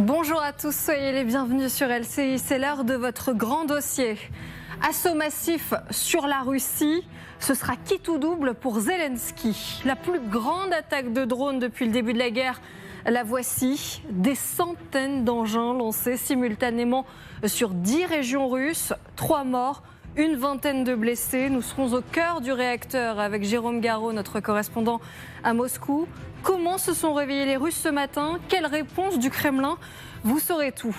Bonjour à tous, soyez les bienvenus sur LCI. C'est l'heure de votre grand dossier. Assaut massif sur la Russie, ce sera quitte ou double pour Zelensky. La plus grande attaque de drones depuis le début de la guerre, la voici. Des centaines d'engins lancés simultanément sur 10 régions russes, 3 morts, une vingtaine de blessés. Nous serons au cœur du réacteur avec Jérôme Garraud, notre correspondant à Moscou. Comment se sont réveillés les Russes ce matin? Quelle réponse du Kremlin? Vous saurez tout.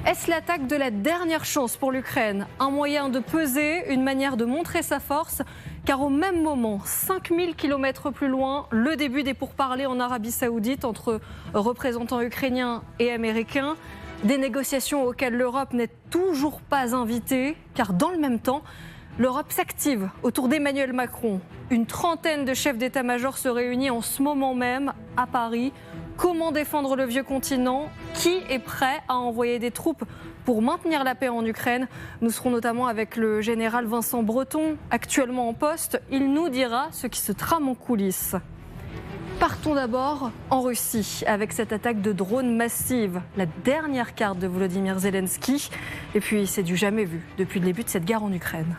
Est-ce l'attaque de la dernière chance pour l'Ukraine? Un moyen de peser, une manière de montrer sa force? Car au même moment, 5000 km plus loin, le début des pourparlers en Arabie Saoudite entre représentants ukrainiens et américains. Des négociations auxquelles l'Europe n'est toujours pas invitée, car dans le même temps, l'Europe s'active autour d'Emmanuel Macron. Une trentaine de chefs d'état-major se réunissent en ce moment même à Paris. Comment défendre le vieux continent? Qui est prêt à envoyer des troupes pour maintenir la paix en Ukraine? Nous serons notamment avec le général Vincent Breton, actuellement en poste. Il nous dira ce qui se trame en coulisses. Partons d'abord en Russie avec cette attaque de drones massive, la dernière carte de Volodymyr Zelensky. Et puis c'est du jamais vu depuis le début de cette guerre en Ukraine.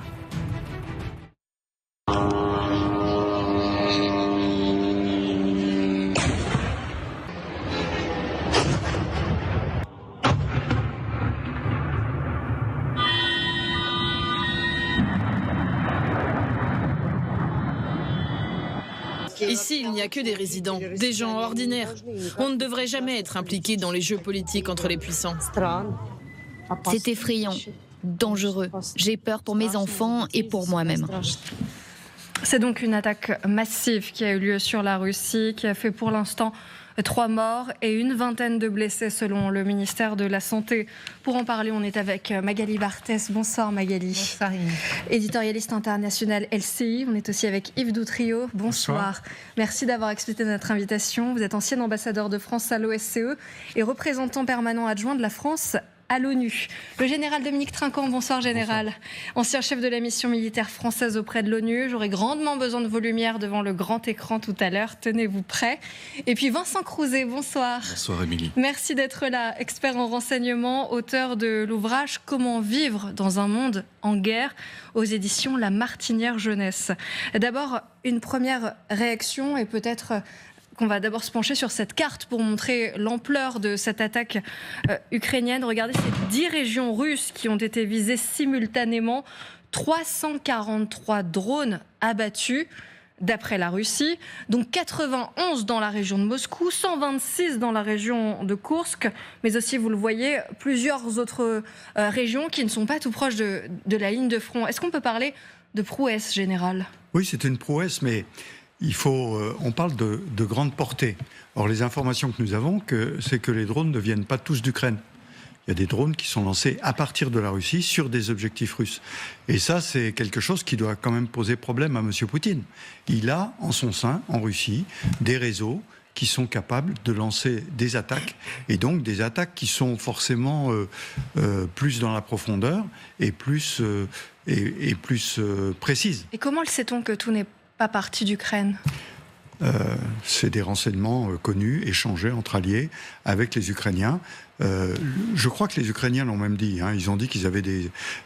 Ici, il n'y a que des résidents, des gens ordinaires. On ne devrait jamais être impliqué dans les jeux politiques entre les puissants. C'est effrayant, dangereux. J'ai peur pour mes enfants et pour moi-même. C'est donc une attaque massive qui a eu lieu sur la Russie, qui a fait pour l'instant 3 morts et une vingtaine de blessés selon le ministère de la Santé. Pour en parler, on est avec Magali Barthès. Bonsoir Magali. Bonsoir. Éditorialiste international LCI. On est aussi avec Yves Doutrio. Bonsoir. Merci d'avoir accepté notre invitation. Vous êtes ancien ambassadeur de France à l'OSCE et représentant permanent adjoint de la France à l'ONU. Le général Dominique Trinquant, bonsoir général. Bonsoir. Ancien chef de la mission militaire française auprès de l'ONU. J'aurai grandement besoin de vos lumières devant le grand écran tout à l'heure. Tenez-vous prêts. Et puis Vincent Crouzet, bonsoir. Bonsoir Émilie. Merci d'être là, expert en renseignement, auteur de l'ouvrage « Comment vivre dans un monde en guerre » aux éditions La Martinière Jeunesse. D'abord, une première réaction et peut-être qu'on va d'abord se pencher sur cette carte pour montrer l'ampleur de cette attaque ukrainienne. Regardez ces 10 régions russes qui ont été visées simultanément. 343 drones abattus, d'après la Russie. Donc 91 dans la région de Moscou, 126 dans la région de Koursk, mais aussi, vous le voyez, plusieurs autres régions qui ne sont pas tout proches de la ligne de front. Est-ce qu'on peut parler de prouesse, général? Oui, c'est une prouesse, mais on parle de grande portée. Or, les informations que nous avons, c'est que les drones ne viennent pas tous d'Ukraine. Il y a des drones qui sont lancés à partir de la Russie sur des objectifs russes. Et ça, c'est quelque chose qui doit quand même poser problème à M. Poutine. Il a en son sein, en Russie, des réseaux qui sont capables de lancer des attaques, et donc des attaques qui sont forcément plus dans la profondeur et plus précises. Et comment le sait-on que tout n'est pas partie d'Ukraine? C'est des renseignements connus, échangés entre alliés avec les Ukrainiens. Je crois que les Ukrainiens l'ont même dit. Ils ont dit qu'ils avaient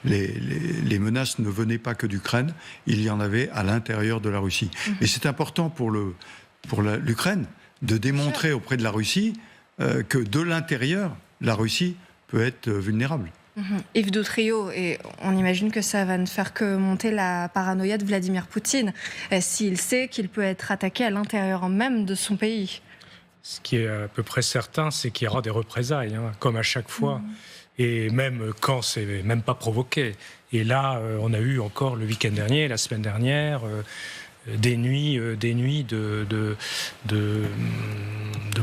les menaces ne venaient pas que d'Ukraine, il y en avait à l'intérieur de la Russie. Et c'est important pour l'Ukraine de démontrer auprès de la Russie que de l'intérieur, la Russie peut être vulnérable. Yves Doutrio, et on imagine que ça va ne faire que monter la paranoïa de Vladimir Poutine, s'il sait qu'il peut être attaqué à l'intérieur même de son pays. Ce qui est à peu près certain, c'est qu'il y aura des représailles, comme à chaque fois, et même quand c'est même pas provoqué. Et là, on a eu encore le week-end dernier, la semaine dernière, des nuits de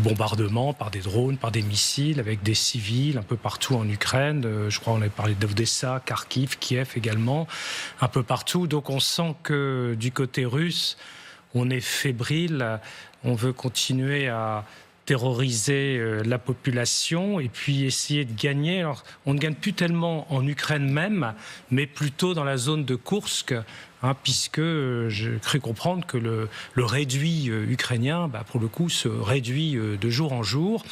bombardements par des drones, par des missiles, avec des civils un peu partout en Ukraine. Je crois qu'on avait parlé d'Odessa, Kharkiv, Kiev également, un peu partout. Donc on sent que du côté russe, on est fébrile, on veut continuer à terroriser la population et puis essayer de gagner. Alors, on ne gagne plus tellement en Ukraine même, mais plutôt dans la zone de Koursk, puisque j'ai cru comprendre que le réduit ukrainien, pour le coup, se réduit de jour en jour.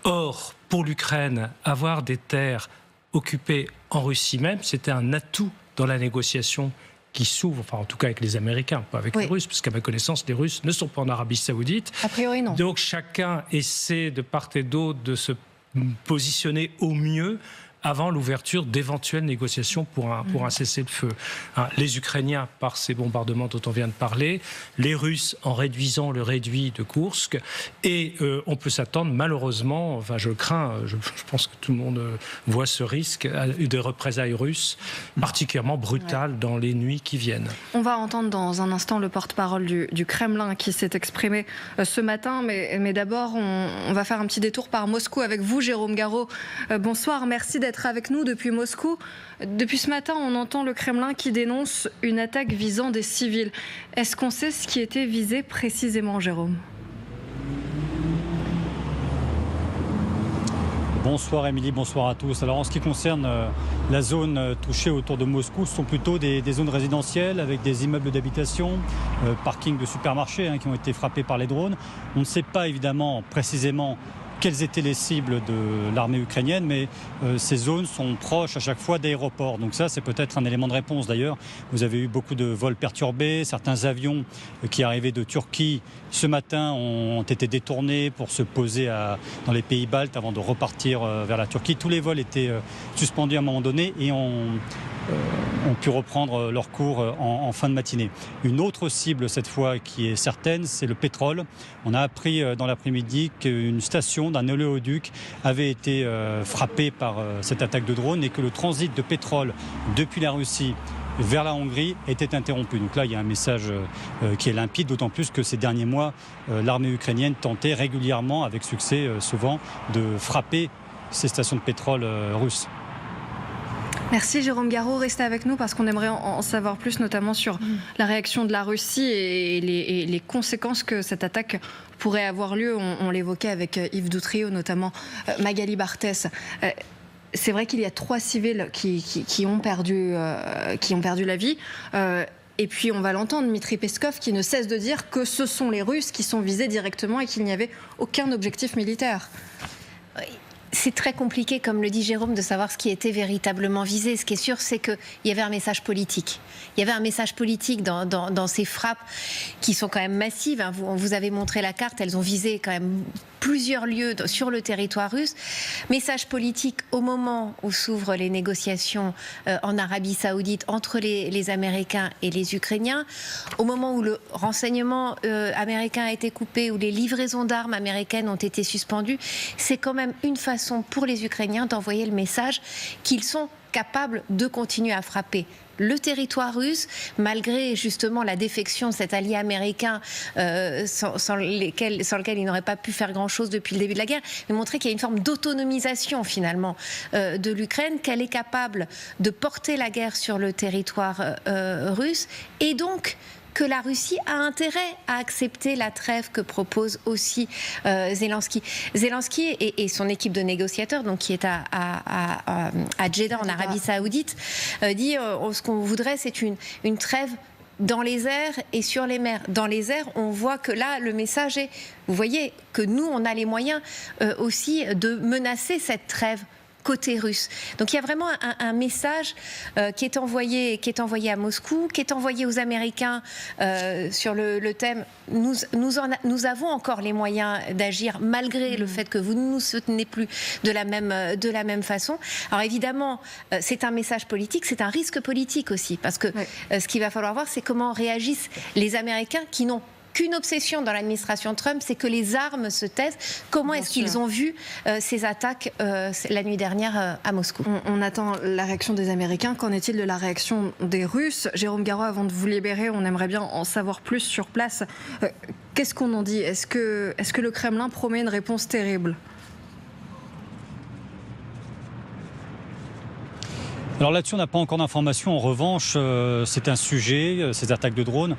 Or, pour l'Ukraine, avoir des terres occupées en Russie même, c'était un atout dans la négociation qui s'ouvre, enfin en tout cas avec les Américains, pas avec les Russes, parce qu'à ma connaissance, les Russes ne sont pas en Arabie Saoudite. A priori, non. Donc chacun essaie de part et d'autre de se positionner au mieux avant l'ouverture d'éventuelles négociations pour un cessez-le-feu. Les Ukrainiens par ces bombardements dont on vient de parler, les Russes en réduisant le réduit de Koursk, et on peut s'attendre malheureusement, enfin je crains, je pense que tout le monde voit ce risque, de représailles russes particulièrement brutales dans les nuits qui viennent. On va entendre dans un instant le porte-parole du Kremlin qui s'est exprimé ce matin, mais d'abord on va faire un petit détour par Moscou avec vous, Jérôme Garraud. Bonsoir, merci d'être avec nous depuis Moscou. Depuis ce matin, on entend le Kremlin qui dénonce une attaque visant des civils. Est-ce qu'on sait ce qui était visé précisément, Jérôme ? Bonsoir Émilie, bonsoir à tous. Alors en ce qui concerne la zone touchée autour de Moscou, ce sont plutôt des zones résidentielles avec des immeubles d'habitation, parkings de supermarchés qui ont été frappés par les drones. On ne sait pas évidemment précisément quelles étaient les cibles de l'armée ukrainienne, mais ces zones sont proches à chaque fois d'aéroports. Donc ça, c'est peut-être un élément de réponse. D'ailleurs, vous avez eu beaucoup de vols perturbés. Certains avions qui arrivaient de Turquie ce matin ont été détournés pour se poser dans les pays baltes avant de repartir vers la Turquie. Tous les vols étaient suspendus à un moment donné et ont pu reprendre leur cours en fin de matinée. Une autre cible cette fois qui est certaine, c'est le pétrole. On a appris dans l'après-midi qu'une station d'un oléoduc avait été frappée par cette attaque de drone et que le transit de pétrole depuis la Russie vers la Hongrie était interrompu. Donc là, il y a un message qui est limpide, d'autant plus que ces derniers mois, l'armée ukrainienne tentait régulièrement, avec succès souvent, de frapper ces stations de pétrole russes. Merci Jérôme Garraud, restez avec nous parce qu'on aimerait en savoir plus, notamment sur la réaction de la Russie et les conséquences que cette attaque pourrait avoir lieu. On l'évoquait avec Yves Doutrio, notamment Magali Barthès. C'est vrai qu'il y a 3 civils qui ont perdu la vie. Et puis on va l'entendre, Dmitri Peskov qui ne cesse de dire que ce sont les Russes qui sont visés directement et qu'il n'y avait aucun objectif militaire. C'est très compliqué, comme le dit Jérôme, de savoir ce qui était véritablement visé. Ce qui est sûr, c'est qu'il y avait un message politique. Il y avait un message politique dans ces frappes qui sont quand même massives. Vous avez montré la carte, elles ont visé quand même plusieurs lieux sur le territoire russe. Message politique au moment où s'ouvrent les négociations en Arabie Saoudite entre les Américains et les Ukrainiens, au moment où le renseignement américain a été coupé, où les livraisons d'armes américaines ont été suspendues. C'est quand même une façon pour les Ukrainiens d'envoyer le message qu'ils sont capables de continuer à frapper le territoire russe, malgré justement la défection de cet allié américain sans lequel il n'aurait pas pu faire grand-chose depuis le début de la guerre, mais montrer qu'il y a une forme d'autonomisation finalement de l'Ukraine, qu'elle est capable de porter la guerre sur le territoire russe, et donc que la Russie a intérêt à accepter la trêve que propose aussi Zelensky. Zelensky et son équipe de négociateurs, donc qui est à Jeddah en Arabie Saoudite, dit ce qu'on voudrait, c'est une trêve dans les airs et sur les mers. Dans les airs, on voit que là, le message est, vous voyez, que nous, on a les moyens aussi de menacer cette trêve côté russe. Donc il y a vraiment un message qui est envoyé à Moscou, qui est envoyé aux Américains sur le thème nous avons encore les moyens d'agir malgré le fait que vous ne nous soutenez plus de la même façon. Alors évidemment, c'est un message politique, c'est un risque politique aussi, parce que ce qu'il va falloir voir, c'est comment réagissent les Américains qui n'ont qu'une obsession dans l'administration Trump, c'est que les armes se taisent. Comment est-ce qu'ils ont vu ces attaques la nuit dernière à Moscou ? On attend la réaction des Américains. Qu'en est-il de la réaction des Russes ? Jérôme Garraud, avant de vous libérer, on aimerait bien en savoir plus sur place. Qu'est-ce qu'on en dit ? Est-ce que le Kremlin promet une réponse terrible ? Alors là-dessus, on n'a pas encore d'informations. En revanche, c'est un sujet, ces attaques de drones,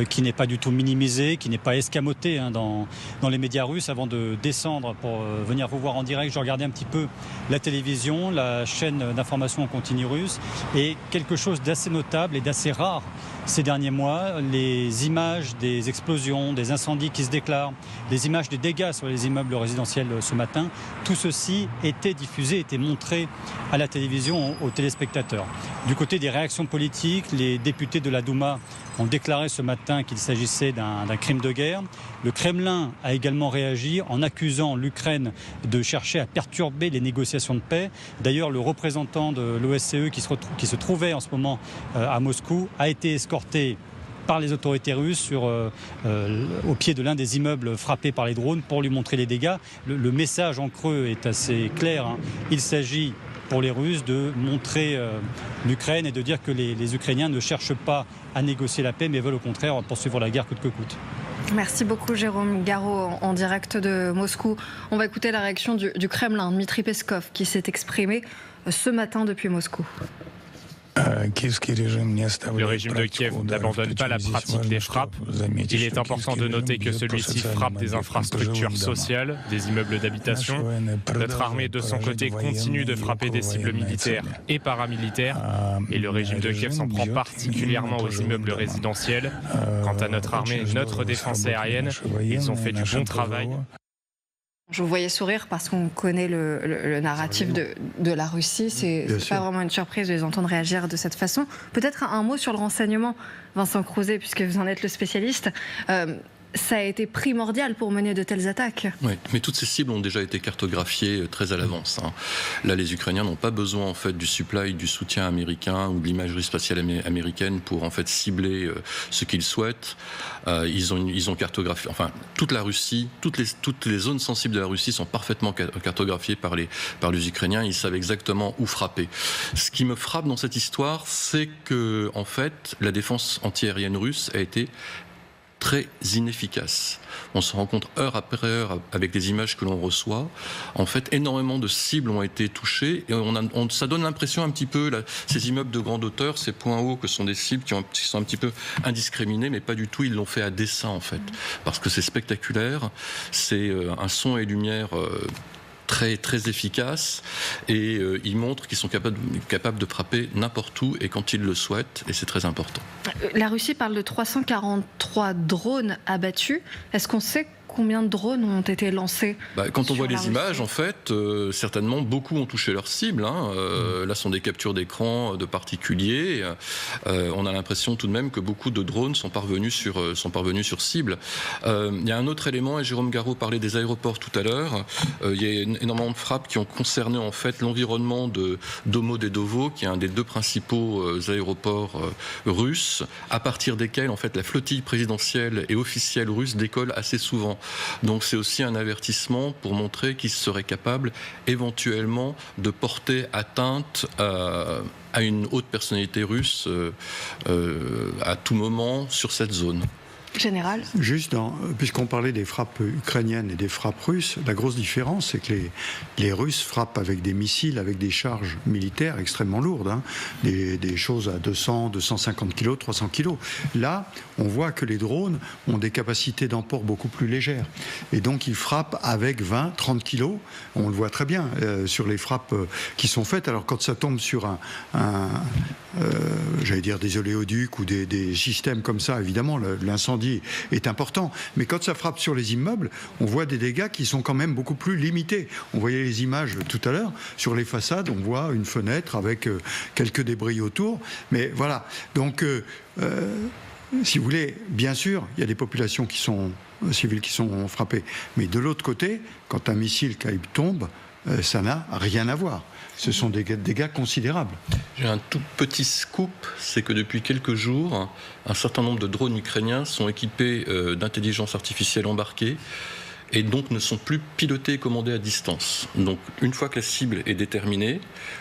qui n'est pas du tout minimisé, qui n'est pas escamoté dans les médias russes. Avant de descendre pour venir vous voir en direct, je regardais un petit peu la télévision, la chaîne d'information en continu russe, et quelque chose d'assez notable et d'assez rare ces derniers mois, les images des explosions, des incendies qui se déclarent, les images des dégâts sur les immeubles résidentiels ce matin, tout ceci était diffusé, était montré à la télévision aux téléspectateurs. Du côté des réactions politiques, les députés de la Douma ont déclaré ce matin qu'il s'agissait d'un crime de guerre. Le Kremlin a également réagi en accusant l'Ukraine de chercher à perturber les négociations de paix. D'ailleurs, le représentant de l'OSCE qui se trouvait en ce moment à Moscou a été escorté par les autorités russes au pied de l'un des immeubles frappés par les drones pour lui montrer les dégâts. Le message en creux est assez clair. Il s'agit pour les Russes de montrer l'Ukraine et de dire que les Ukrainiens ne cherchent pas à négocier la paix mais veulent au contraire poursuivre la guerre coûte que coûte. Merci beaucoup Jérôme Garraud en direct de Moscou. On va écouter la réaction du Kremlin, Dmitri Peskov, qui s'est exprimé ce matin depuis Moscou. Le régime de Kiev n'abandonne pas la pratique des frappes. Il est important de noter que celui-ci frappe des infrastructures sociales, des immeubles d'habitation. Notre armée, de son côté, continue de frapper des cibles militaires et paramilitaires. Et le régime de Kiev s'en prend particulièrement aux immeubles résidentiels. Quant à notre armée, notre défense aérienne, ils ont fait du bon travail. Je vous voyais sourire parce qu'on connaît le narratif de la Russie. C'est pas vraiment une surprise de les entendre réagir de cette façon. Peut-être un mot sur le renseignement, Vincent Crouzet, puisque vous en êtes le spécialiste. Ça a été primordial pour mener de telles attaques. Oui, mais toutes ces cibles ont déjà été cartographiées très à l'avance. Là, les Ukrainiens n'ont pas besoin en fait du supply, du soutien américain ou de l'imagerie spatiale américaine pour en fait cibler ce qu'ils souhaitent. Ils ont cartographié. Enfin, toute la Russie, toutes les zones sensibles de la Russie sont parfaitement cartographiées par les Ukrainiens. Ils savent exactement où frapper. Ce qui me frappe dans cette histoire, c'est que en fait, la défense antiaérienne russe a été très inefficace. On se rend compte heure après heure avec les images que l'on reçoit. En fait, énormément de cibles ont été touchées et ça donne l'impression un petit peu, ces immeubles de grande hauteur, ces points hauts, que sont des cibles qui sont un petit peu indiscriminées, mais pas du tout. Ils l'ont fait à dessein, en fait, parce que c'est spectaculaire. C'est un son et lumière très, très efficace et ils montrent qu'ils sont capables de frapper n'importe où et quand ils le souhaitent, et c'est très important. La Russie parle de 343 drones abattus. Est-ce qu'on sait combien de drones ont été lancés? Quand on voit les images, en fait, certainement beaucoup ont touché leur cible. Là, sont des captures d'écran de particuliers. On a l'impression tout de même que beaucoup de drones sont parvenus sur cible. Il y a un autre élément, et Jérôme Garraud parlait des aéroports tout à l'heure. Il y a énormément de frappes qui ont concerné en fait l'environnement de Domodedovo, qui est un des deux principaux aéroports russes, à partir desquels en fait la flottille présidentielle et officielle russe décolle assez souvent. Donc c'est aussi un avertissement pour montrer qu'ils seraient capables éventuellement de porter atteinte à une haute personnalité russe à tout moment sur cette zone. Général. Juste, puisqu'on parlait des frappes ukrainiennes et des frappes russes, la grosse différence, c'est que les Russes frappent avec des missiles, avec des charges militaires extrêmement lourdes, des choses à 200, 250 kg, 300 kg. Là, on voit que les drones ont des capacités d'emport beaucoup plus légères. Et donc, ils frappent avec 20, 30 kg. On le voit très bien sur les frappes qui sont faites. Alors, quand ça tombe sur j'allais dire des oléoducs ou des systèmes comme ça, évidemment, l'incendie est important. Mais quand ça frappe sur les immeubles, on voit des dégâts qui sont quand même beaucoup plus limités. On voyait les images tout à l'heure. Sur les façades, on voit une fenêtre avec quelques débris autour. Mais voilà. Donc, si vous voulez, bien sûr, il y a des populations civiles qui sont frappées. Mais de l'autre côté, quand un missile tombe, ça n'a rien à voir. Ce sont des dégâts considérables. J'ai un tout petit scoop, c'est que depuis quelques jours, un certain nombre de drones ukrainiens sont équipés d'intelligence artificielle embarquée et donc ne sont plus pilotés et commandés à distance. Donc une fois que la cible est déterminée,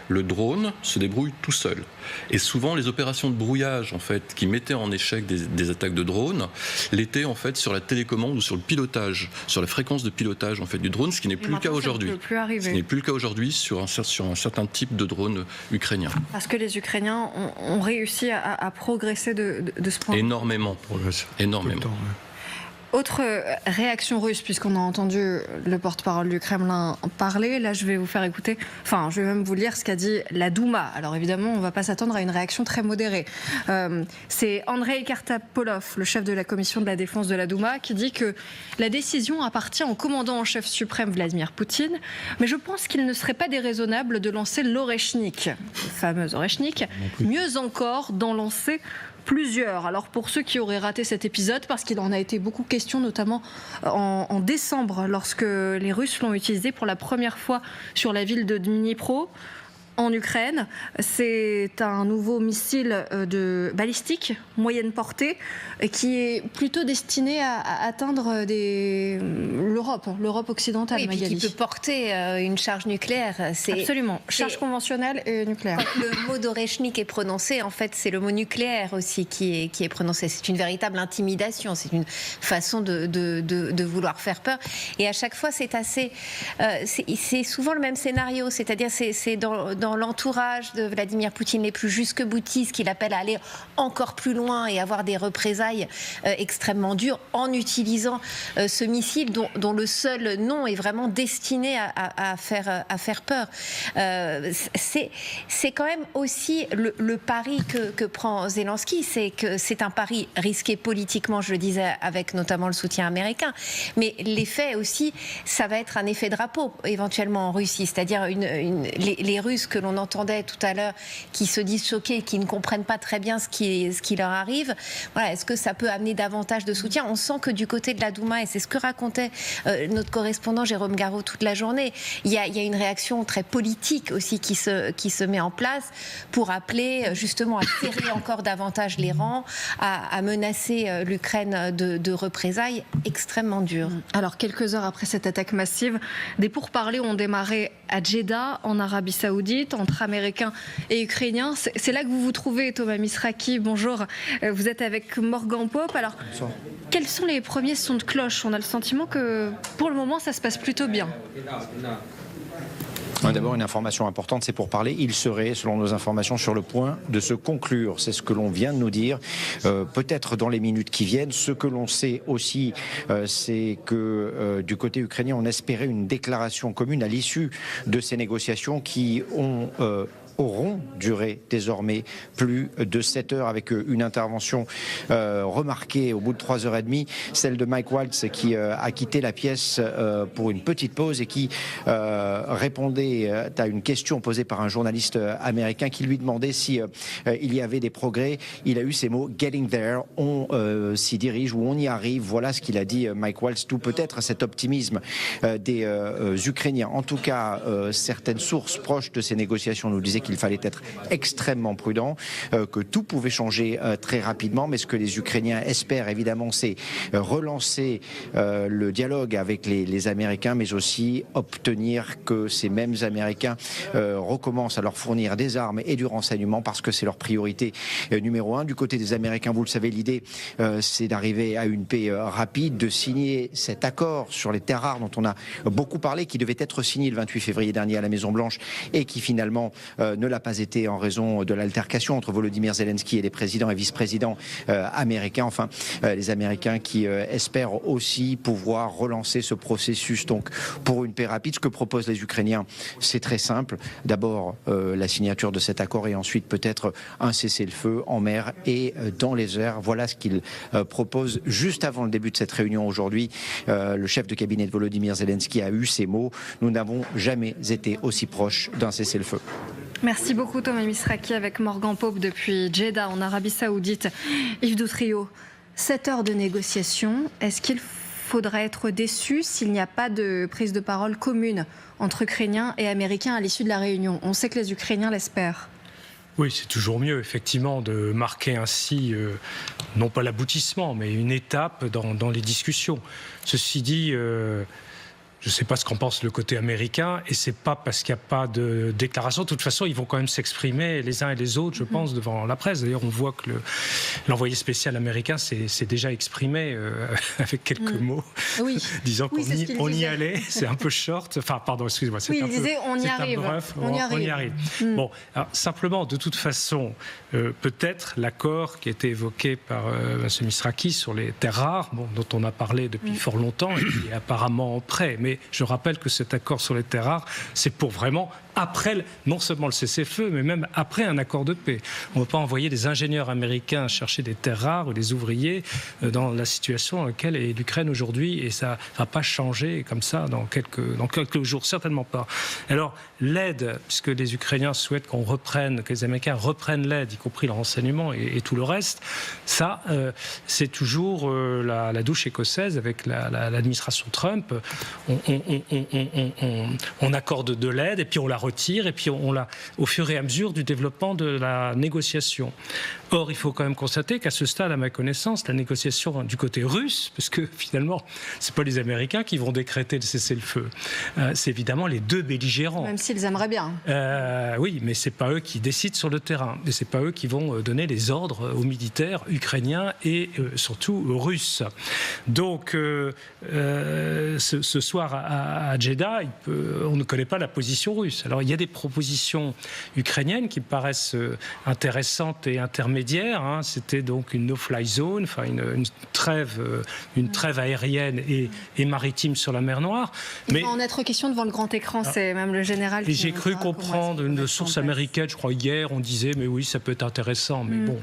le drone se débrouille tout seul. Et souvent les opérations de brouillage en fait, qui mettaient en échec des attaques de drones l'étaient en fait sur la télécommande ou sur le pilotage, sur la fréquence de pilotage en fait, du drone, ce qui n'est plus le cas aujourd'hui. Ce n'est plus le cas aujourd'hui sur un certain type de drone ukrainien. Parce que les Ukrainiens ont réussi à progresser de ce point. Énormément. Énormément. Autre réaction russe, puisqu'on a entendu le porte-parole du Kremlin parler. Là, je vais vous faire écouter, je vais même vous lire ce qu'a dit la Douma. Alors évidemment, on ne va pas s'attendre à une réaction très modérée. C'est Andrei Kartapolov, le chef de la commission de la défense de la Douma, qui dit que la décision appartient au commandant en chef suprême Vladimir Poutine. Mais je pense qu'il ne serait pas déraisonnable de lancer l'Oreshnik, le fameux Oreshnik. Mieux encore, d'en lancer plusieurs. Alors pour ceux qui auraient raté cet épisode, parce qu'il en a été beaucoup question, notamment en décembre, lorsque les Russes l'ont utilisé pour la première fois sur la ville de Dnipro, en Ukraine. C'est un nouveau missile de balistique moyenne portée qui est plutôt destiné à atteindre l'Europe occidentale. Oui, qui peut porter une charge nucléaire. Absolument, charge conventionnelle et nucléaire. Quand le mot d'Oreshnik est prononcé, en fait, c'est le mot nucléaire aussi qui est prononcé. C'est une véritable intimidation, c'est une façon de vouloir faire peur. Et à chaque fois, c'est souvent le même scénario, c'est-à-dire c'est dans l'entourage de Vladimir Poutine les plus jusque-boutistes qu'il appelle à aller encore plus loin et avoir des représailles extrêmement dures en utilisant ce missile dont le seul nom est vraiment destiné à faire peur. C'est quand même aussi le pari que prend Zelensky, c'est que c'est un pari risqué politiquement, je le disais, avec notamment le soutien américain, mais l'effet aussi, ça va être un effet drapeau éventuellement en Russie, c'est-à-dire les Russes que l'on entendait tout à l'heure, qui se disent choqués, qui ne comprennent pas très bien ce qui leur arrive. Voilà, est-ce que ça peut amener davantage de soutien? On sent que du côté de la Douma, et c'est ce que racontait notre correspondant Jérôme Garot toute la journée, il y a une réaction très politique aussi qui se met en place pour appeler justement à serrer encore davantage les rangs, à menacer l'Ukraine de représailles extrêmement dures. Alors, quelques heures après cette attaque massive, des pourparlers ont démarré à Jeddah, en Arabie Saoudite, entre Américains et Ukrainiens. C'est là que vous vous trouvez, Thomas Misraki. Bonjour. Vous êtes avec Morgan Pope. Alors, quels sont les premiers sons de cloche? On a le sentiment que, pour le moment, ça se passe plutôt bien. D'abord, une information importante, c'est pour parler. Il serait, selon nos informations, sur le point de se conclure. C'est ce que l'on vient de nous dire. Peut-être dans les minutes qui viennent. Ce que l'on sait aussi, c'est que du côté ukrainien, on espérait une déclaration commune à l'issue de ces négociations qui auront duré désormais plus de 7 heures, avec une intervention remarquée au bout de 3h30, celle de Mike Waltz, qui a quitté la pièce pour une petite pause et qui répondait à une question posée par un journaliste américain qui lui demandait si il y avait des progrès. Il a eu ces mots « getting there », on s'y dirige ou on y arrive. Voilà ce qu'il a dit Mike Waltz, tout peut-être cet optimisme des Ukrainiens. En tout cas, certaines sources proches de ces négociations nous disaient qu'il fallait être extrêmement prudent, que tout pouvait changer très rapidement, mais ce que les Ukrainiens espèrent évidemment, c'est relancer le dialogue avec les Américains, mais aussi obtenir que ces mêmes Américains recommencent à leur fournir des armes et du renseignement, parce que c'est leur priorité numéro 1. Du côté des Américains, vous le savez, l'idée c'est d'arriver à une paix rapide, de signer cet accord sur les terres rares dont on a beaucoup parlé, qui devait être signé le 28 février dernier à la Maison-Blanche et qui finalement ne l'a pas été en raison de l'altercation entre Volodymyr Zelensky et les présidents et vice-présidents américains. Enfin, les Américains qui espèrent aussi pouvoir relancer ce processus donc pour une paix rapide. Ce que proposent les Ukrainiens, c'est très simple. D'abord, la signature de cet accord et ensuite peut-être un cessez-le-feu en mer et dans les airs. Voilà ce qu'ils proposent juste avant le début de cette réunion aujourd'hui. Le chef de cabinet de Volodymyr Zelensky a eu ces mots: nous n'avons jamais été aussi proches d'un cessez-le-feu. Merci beaucoup Thomas Misraki avec Morgan Pope depuis Jeddah en Arabie Saoudite. Yves Doutrio, 7 heures de négociation, est-ce qu'il faudrait être déçu s'il n'y a pas de prise de parole commune entre Ukrainiens et Américains à l'issue de la réunion? On sait que les Ukrainiens l'espèrent. Oui, c'est toujours mieux, effectivement, de marquer ainsi, non pas l'aboutissement, mais une étape dans les discussions. Ceci dit, je ne sais pas ce qu'en pense le côté américain, et c'est pas parce qu'il n'y a pas de déclaration. De toute façon, ils vont quand même s'exprimer les uns et les autres, je pense, devant la presse. D'ailleurs, on voit que l'envoyé spécial américain s'est déjà exprimé avec quelques mots, disant qu'on y allait. C'est un peu short. Enfin, pardon, excusez-moi. Il disait on y arrive. On y arrive. Bon, alors, simplement, de toute façon, peut-être l'accord qui a été évoqué par M. Misraki sur les terres rares, dont on a parlé depuis fort longtemps et qui est apparemment prêt. Mais je rappelle que cet accord sur les terres rares, c'est pour vraiment après, non seulement le cessez-le-feu, mais même après un accord de paix. On ne va pas envoyer des ingénieurs américains chercher des terres rares ou des ouvriers dans la situation dans laquelle est l'Ukraine aujourd'hui, et ça ne va pas changer comme ça dans quelques jours, certainement pas. Alors, l'aide, puisque les Ukrainiens souhaitent que les Américains reprennent l'aide, y compris le renseignement et tout le reste, ça, c'est toujours la douche écossaise avec l'administration Trump. On accorde de l'aide et puis on la retire, et puis on l'a au fur et à mesure du développement de la négociation. Or, il faut quand même constater qu'à ce stade, à ma connaissance, la négociation du côté russe, parce que finalement, c'est pas les Américains qui vont décréter le cessez-le-feu, c'est évidemment les deux belligérants. Même s'ils aimeraient bien. Oui, mais c'est pas eux qui décident sur le terrain, et c'est pas eux qui vont donner les ordres aux militaires ukrainiens et surtout russes. Donc, ce soir à Jeddah, on ne connaît pas la position russe. Alors, il y a des propositions ukrainiennes qui me paraissent intéressantes et intermédiaires. C'était donc une no-fly zone, enfin une trêve aérienne et maritime sur la mer Noire. Il va en être question devant le grand écran, c'est même le général qui... Et j'ai cru comprendre une source américaine, je crois hier, on disait, mais oui, ça peut être intéressant, mais bon,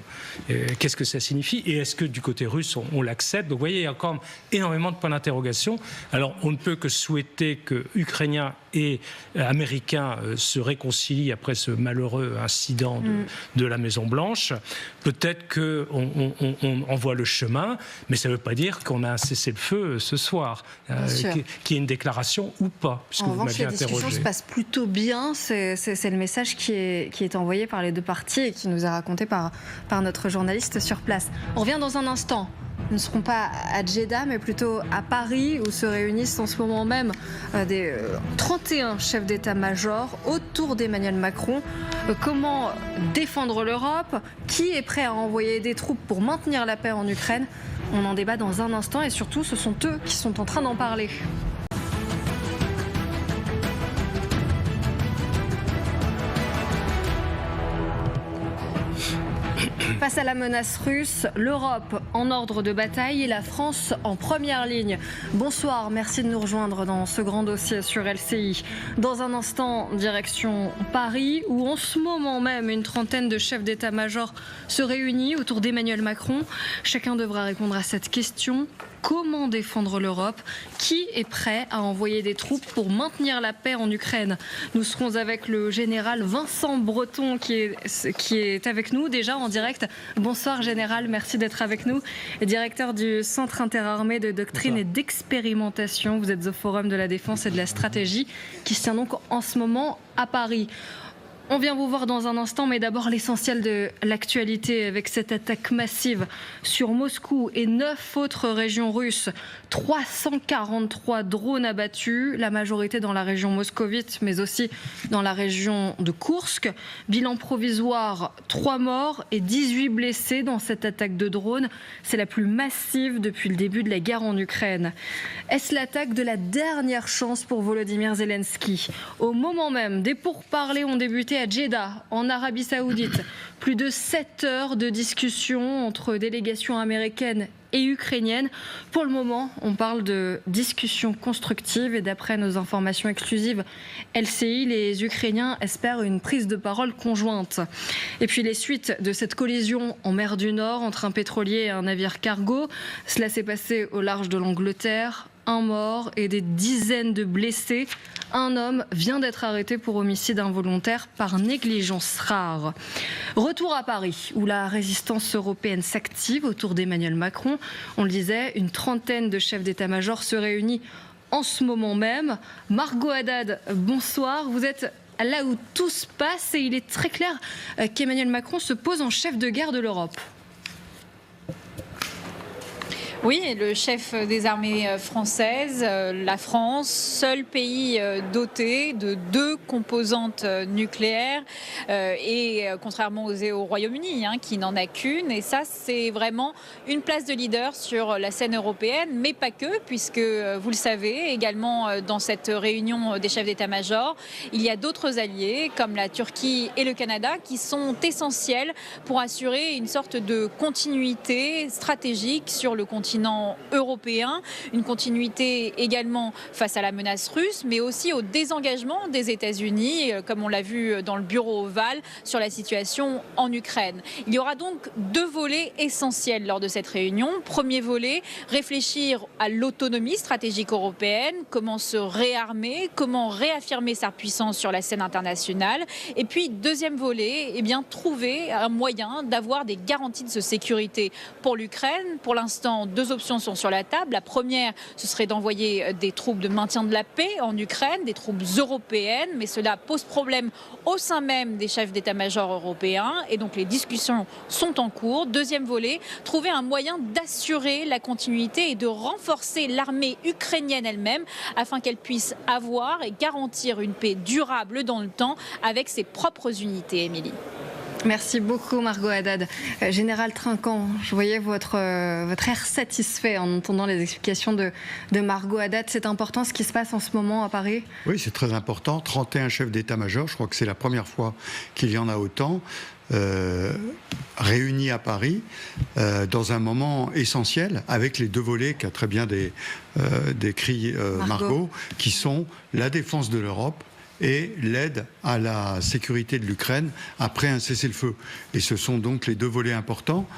qu'est-ce que ça signifie? Et est-ce que du côté russe, on l'accepte? Donc vous voyez, il y a encore énormément de points d'interrogation. Alors, on ne peut que souhaiter que Ukrainiens et Américains se réconcilient après ce malheureux incident de la Maison-Blanche. Peut-être qu'on envoie le chemin, mais ça ne veut pas dire qu'on a un cessez-le-feu ce soir, qu'il y ait une déclaration ou pas, puisque vous m'aviez interrogé. Les discussions se passent plutôt bien, c'est le message qui est envoyé par les deux parties et qui nous est raconté par notre journaliste sur place. On revient dans un instant. Nous ne serons pas à Jeddah, mais plutôt à Paris, où se réunissent en ce moment même des 31 chefs d'état-major autour d'Emmanuel Macron. Comment défendre l'Europe? Qui est prêt à envoyer des troupes pour maintenir la paix en Ukraine? On en débat dans un instant, et surtout, ce sont eux qui sont en train d'en parler. Face à la menace russe, l'Europe en ordre de bataille et la France en première ligne. Bonsoir, merci de nous rejoindre dans ce grand dossier sur LCI. Dans un instant, direction Paris, où en ce moment même, une trentaine de chefs d'état-major se réunissent autour d'Emmanuel Macron. Chacun devra répondre à cette question. Comment défendre l'Europe? Qui est prêt à envoyer des troupes pour maintenir la paix en Ukraine? Nous serons avec le général Vincent Breton qui est avec nous déjà en direct. Bonsoir général, merci d'être avec nous. Directeur du Centre interarmé de doctrine et d'expérimentation. Vous êtes au Forum de la défense et de la stratégie qui se tient donc en ce moment à Paris. On vient vous voir dans un instant, mais d'abord l'essentiel de l'actualité avec cette attaque massive sur Moscou et 9 autres régions russes. 343 drones abattus, la majorité dans la région moscovite, mais aussi dans la région de Koursk. Bilan provisoire, 3 morts et 18 blessés dans cette attaque de drones. C'est la plus massive depuis le début de la guerre en Ukraine. Est-ce l'attaque de la dernière chance pour Volodymyr Zelensky? Au moment même, des pourparlers ont débuté à Jeddah, en Arabie Saoudite. Plus de 7 heures de discussion entre délégations américaines et ukrainiennes. Pour le moment, on parle de discussions constructives et d'après nos informations exclusives LCI, les Ukrainiens espèrent une prise de parole conjointe. Et puis les suites de cette collision en mer du Nord entre un pétrolier et un navire cargo, cela s'est passé au large de l'Angleterre. Un mort et des dizaines de blessés. Un homme vient d'être arrêté pour homicide involontaire par négligence rare. Retour à Paris, où la résistance européenne s'active autour d'Emmanuel Macron. On le disait, une trentaine de chefs d'état-major se réunissent en ce moment même. Margot Haddad, bonsoir. Vous êtes là où tout se passe et il est très clair qu'Emmanuel Macron se pose en chef de guerre de l'Europe. Oui, le chef des armées françaises, la France, seul pays doté de 2 composantes nucléaires et contrairement au Royaume-Uni qui n'en a qu'une. Et ça, c'est vraiment une place de leader sur la scène européenne, mais pas que, puisque vous le savez, également dans cette réunion des chefs d'état-major, il y a d'autres alliés comme la Turquie et le Canada qui sont essentiels pour assurer une sorte de continuité stratégique sur le continent européen, une continuité également face à la menace russe, mais aussi au désengagement des États-Unis, comme on l'a vu dans le bureau ovale, sur la situation en Ukraine. Il y aura donc 2 volets essentiels lors de cette réunion. Premier volet, réfléchir à l'autonomie stratégique européenne, comment se réarmer, comment réaffirmer sa puissance sur la scène internationale. Et puis, deuxième volet, trouver un moyen d'avoir des garanties de sécurité pour l'Ukraine. Pour l'instant, 2 options sont sur la table. La première, ce serait d'envoyer des troupes de maintien de la paix en Ukraine, des troupes européennes, mais cela pose problème au sein même des chefs d'état-major européens et donc les discussions sont en cours. Deuxième volet, trouver un moyen d'assurer la continuité et de renforcer l'armée ukrainienne elle-même afin qu'elle puisse avoir et garantir une paix durable dans le temps avec ses propres unités, Émilie. Merci beaucoup Margot Haddad. Général Trinquant, je voyais votre air satisfait en entendant les explications de Margot Haddad. C'est important ce qui se passe en ce moment à Paris ? Oui, c'est très important. 31 chefs d'état-major, je crois que c'est la première fois qu'il y en a autant. Réunis à Paris dans un moment essentiel avec les 2 volets qu'a très bien décrit Margot, qui sont la défense de l'Europe et l'aide à la sécurité de l'Ukraine après un cessez-le-feu. Et ce sont donc les 2 volets importants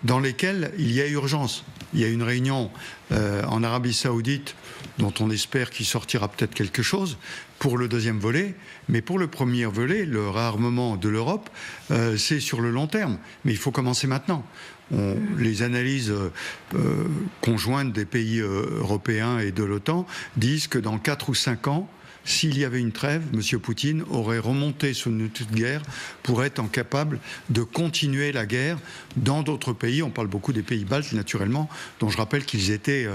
dans lesquels il y a urgence. Il y a une réunion en Arabie Saoudite dont on espère qu'il sortira peut-être quelque chose pour le deuxième volet, mais pour le premier volet, le réarmement de l'Europe, c'est sur le long terme. Mais il faut commencer maintenant. Les analyses conjointes des pays européens et de l'OTAN disent que dans 4 ou 5 ans, s'il y avait une trêve, M. Poutine aurait remonté son outil de guerre pour être capable de continuer la guerre dans d'autres pays. On parle beaucoup des pays baltes, naturellement, dont je rappelle qu'ils étaient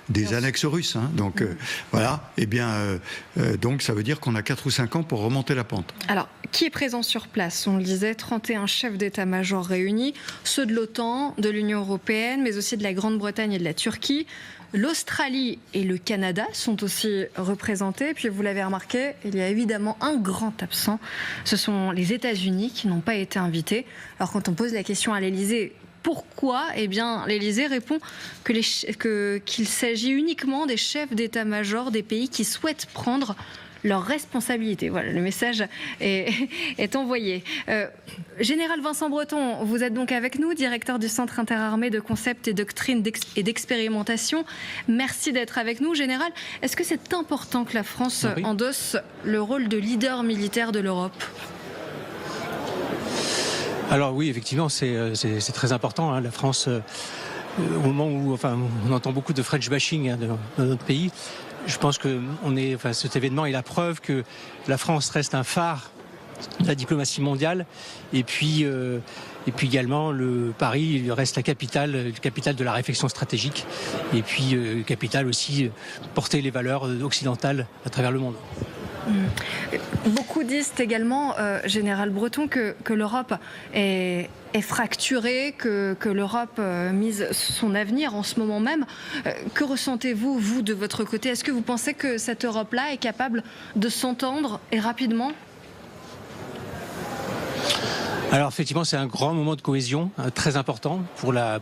des annexes russes. Donc voilà, donc ça veut dire qu'on a 4 ou 5 ans pour remonter la pente. Alors, qui est présent sur place ? On le disait, 31 chefs d'état-major réunis, ceux de l'OTAN, de l'Union européenne, mais aussi de la Grande-Bretagne et de la Turquie. L'Australie et le Canada sont aussi représentés. Puis vous l'avez remarqué, il y a évidemment un grand absent. Ce sont les États-Unis qui n'ont pas été invités. Alors quand on pose la question à l'Élysée, pourquoi ? L'Élysée répond qu'il s'agit uniquement des chefs d'état-major des pays qui souhaitent prendre leurs responsabilités. Voilà, le message est envoyé. Général Vincent Breton, vous êtes donc avec nous, directeur du Centre interarmé de concept et doctrine et d'expérimentation. Merci d'être avec nous. Général, est-ce que c'est important que la France endosse le rôle de leader militaire de l'Europe ? Alors oui, effectivement, c'est très important. La France, au moment où on entend beaucoup de French bashing dans notre pays, je pense que cet événement est la preuve que la France reste un phare de la diplomatie mondiale. Et puis également, Paris reste la capitale de la réflexion stratégique. Et puis, capitale aussi, porter les valeurs occidentales à travers le monde. Beaucoup disent également, Général Breton, que l'Europe est fracturée, que l'Europe mise son avenir en ce moment même. Que ressentez-vous, vous, de votre côté ? Est-ce que vous pensez que cette Europe-là est capable de s'entendre et rapidement ? Alors effectivement, c'est un grand moment de cohésion très important pour la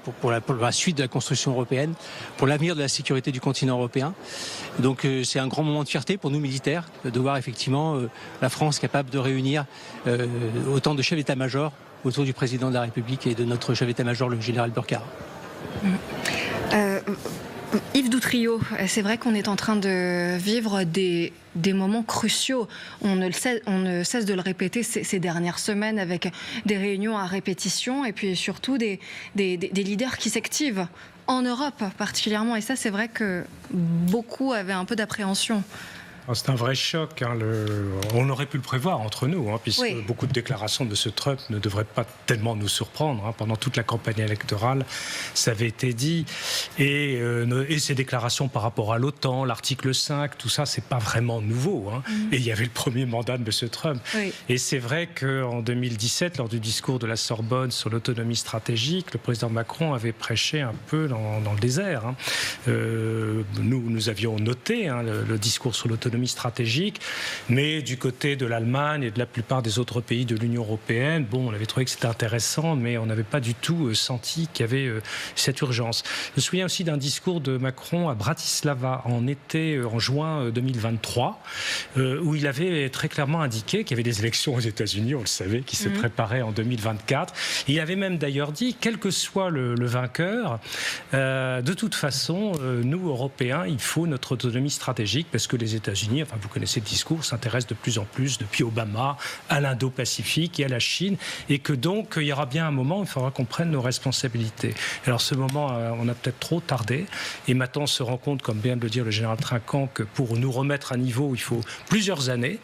suite de la construction européenne, pour l'avenir de la sécurité du continent européen. Donc c'est un grand moment de fierté pour nous militaires de voir effectivement la France capable de réunir autant de chefs d'état-major autour du président de la République et de notre chef d'état-major, le général Burkhard. Yves Doutrillo, c'est vrai qu'on est en train de vivre des moments cruciaux. On ne cesse de le répéter ces dernières semaines avec des réunions à répétition et puis surtout des leaders qui s'activent en Europe particulièrement. Et ça, c'est vrai que beaucoup avaient un peu d'appréhension. C'est un vrai choc. On aurait pu le prévoir entre nous, puisque beaucoup de déclarations de M. Trump ne devraient pas tellement nous surprendre. Pendant toute la campagne électorale, ça avait été dit. Et ces déclarations par rapport à l'OTAN, l'article 5, tout ça, c'est pas vraiment nouveau. Et il y avait le premier mandat de M. Trump. Oui. Et c'est vrai qu'en 2017, lors du discours de la Sorbonne sur l'autonomie stratégique, le président Macron avait prêché un peu dans le désert. Nous avions noté le discours sur l'autonomie stratégique, mais du côté de l'Allemagne et de la plupart des autres pays de l'Union européenne, on avait trouvé que c'était intéressant, mais on n'avait pas du tout senti qu'il y avait cette urgence. Je me souviens aussi d'un discours de Macron à Bratislava en juin 2023, où il avait très clairement indiqué qu'il y avait des élections aux États-Unis, on le savait, qui se préparaient en 2024. Il avait même d'ailleurs dit, quel que soit le vainqueur, de toute façon, nous, Européens, il faut notre autonomie stratégique, parce que les États-Unis, vous connaissez le discours, s'intéressent de plus en plus, depuis Obama, à l'Indo-Pacifique et à la Chine, et que donc, il y aura bien un moment où il faudra qu'on prenne nos responsabilités. Alors, ce moment, on a peut-être trop tardé, et maintenant, on se rend compte, comme vient de le dire le général Trinquant, que pour nous remettre à niveau, il faut plusieurs années,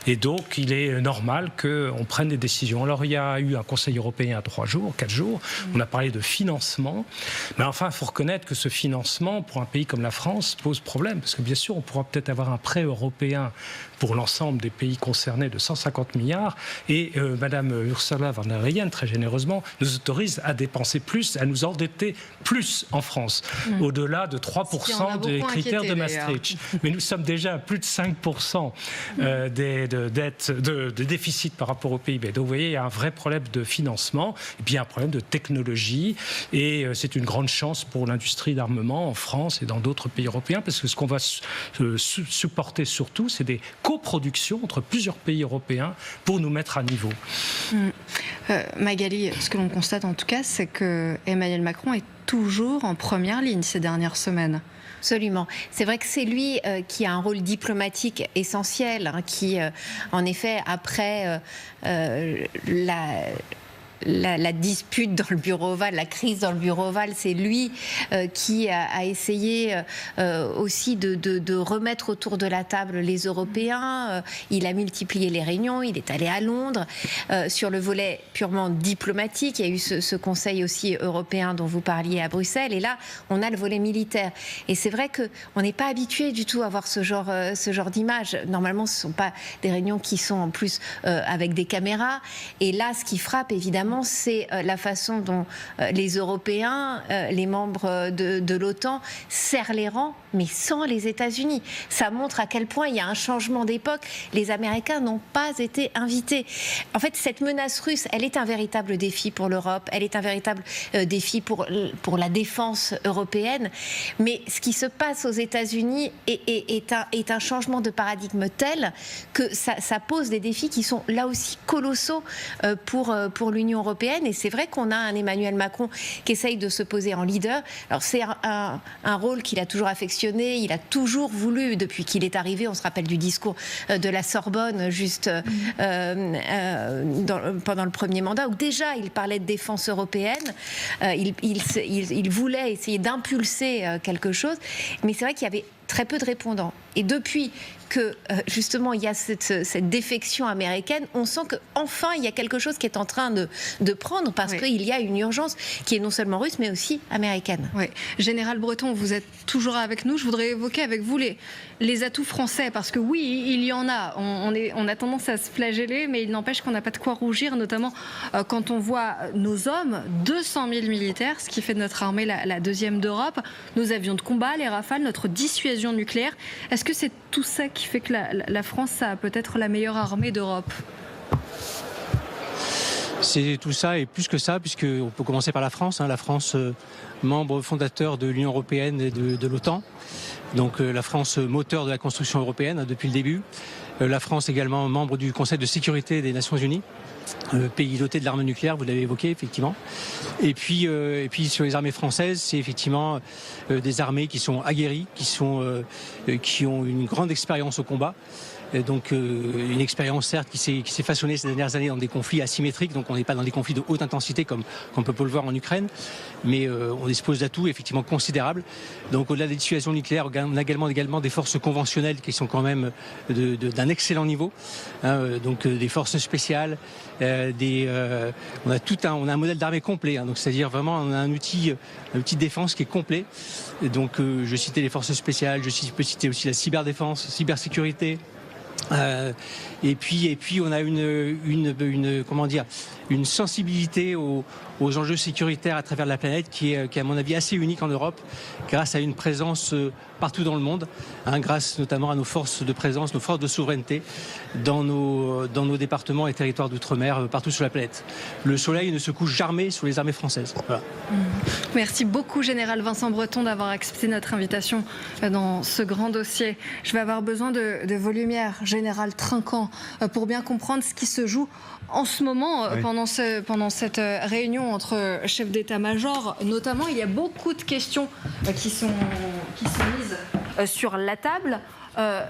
et donc, il est normal qu'on prenne des décisions. Alors, il y a eu un Conseil européen à 4 jours, on a parlé de financement, mais enfin, il faut reconnaître que ce financement, pour un pays comme la France, pose problème, parce que bien sûr, on pourra peut-être avoir un prêt européen pour l'ensemble des pays concernés de 150 milliards, et Madame Ursula von der Leyen, très généreusement, nous autorise à dépenser plus, à nous endetter plus en France, au-delà de 3% des critères de Maastricht. Mais nous sommes déjà à plus de 5% de déficit par rapport au PIB. Donc vous voyez, il y a un vrai problème de financement, et puis il y a un problème de technologie, et c'est une grande chance pour l'industrie d'armement en France et dans d'autres pays européens, parce que ce qu'on va supporter surtout, c'est des coproductions entre plusieurs pays européens pour nous mettre à niveau. Magali, ce que l'on constate en tout cas, c'est que Emmanuel Macron est toujours en première ligne ces dernières semaines. Absolument. C'est vrai que c'est lui qui a un rôle diplomatique essentiel, qui, en effet, après la dispute dans le bureau ovale, la crise dans le bureau ovale, c'est lui qui a essayé aussi de remettre autour de la table les Européens. Il a multiplié les réunions, il est allé à Londres. Sur le volet purement diplomatique, il y a eu ce conseil aussi européen dont vous parliez à Bruxelles, et là, on a le volet militaire. Et c'est vrai qu'on n'est pas habitué du tout à voir ce genre d'image. Normalement, ce ne sont pas des réunions qui sont en plus avec des caméras. Et là, ce qui frappe, évidemment, c'est la façon dont les Européens, les membres de l'OTAN, serrent les rangs, mais sans les États-Unis. Ça montre à quel point il y a un changement d'époque. Les Américains n'ont pas été invités. En fait, cette menace russe, elle est un véritable défi pour l'Europe, elle est un véritable défi pour la défense européenne. Mais ce qui se passe aux États-Unis est un changement de paradigme tel que ça pose des défis qui sont là aussi colossaux pour l'Union européenne. Et c'est vrai qu'on a un Emmanuel Macron qui essaye de se poser en leader. Alors c'est un rôle qu'il a toujours affectionné. Il a toujours voulu, depuis qu'il est arrivé, on se rappelle du discours de la Sorbonne juste pendant le premier mandat, où déjà il parlait de défense européenne. Il voulait essayer d'impulser quelque chose. Mais c'est vrai qu'il y avait très peu de répondants. Et depuis que, justement, il y a cette défection américaine, on sent qu'enfin, il y a quelque chose qui est en train de prendre, parce qu'il y a une urgence qui est non seulement russe, mais aussi américaine. Oui. Général Breton, vous êtes toujours avec nous. Je voudrais évoquer avec vous les atouts français, parce que oui, il y en a. On a tendance à se flageller, mais il n'empêche qu'on n'a pas de quoi rougir, notamment quand on voit nos hommes, 200 000 militaires, ce qui fait de notre armée la deuxième d'Europe, nos avions de combat, les Rafales, notre dissuasion nucléaire. Est-ce que c'est tout ça qui fait que la France a peut-être la meilleure armée d'Europe ? C'est tout ça et plus que ça, puisqu'on peut commencer par la France. La France, membre fondateur de l'Union européenne et de l'OTAN. Donc la France, moteur de la construction européenne depuis le début. La France également membre du Conseil de sécurité des Nations Unies. Pays doté de l'arme nucléaire, vous l'avez évoqué effectivement. Et puis sur les armées françaises, c'est effectivement des armées qui sont aguerries, qui ont une grande expérience au combat. Donc une expérience certes qui s'est façonnée ces dernières années dans des conflits asymétriques, donc on n'est pas dans des conflits de haute intensité comme on peut le voir en Ukraine, mais on dispose d'atouts effectivement considérables. Donc au-delà des dissuasions nucléaires, on a également des forces conventionnelles qui sont quand même d'un excellent niveau, donc des forces spéciales, on a un modèle d'armée complet, donc c'est-à-dire vraiment on a un outil de défense qui est complet. Et donc je citais les forces spéciales, je peux citer aussi la cyberdéfense, cybersécurité. Et puis on a une sensibilité aux enjeux sécuritaires à travers la planète qui est à mon avis assez unique en Europe, grâce à une présence partout dans le monde, grâce notamment à nos forces de présence, nos forces de souveraineté dans nos départements et territoires d'outre-mer partout sur la planète. Le soleil ne se couche jamais sur les armées françaises. Voilà. Merci beaucoup, Général Vincent Breton, d'avoir accepté notre invitation dans ce grand dossier. Je vais avoir besoin de vos lumières, Général Trinquant, pour bien comprendre ce qui se joue en ce moment, pendant cette réunion entre chefs d'état-major. Notamment, il y a beaucoup de questions qui sont mises sur la table,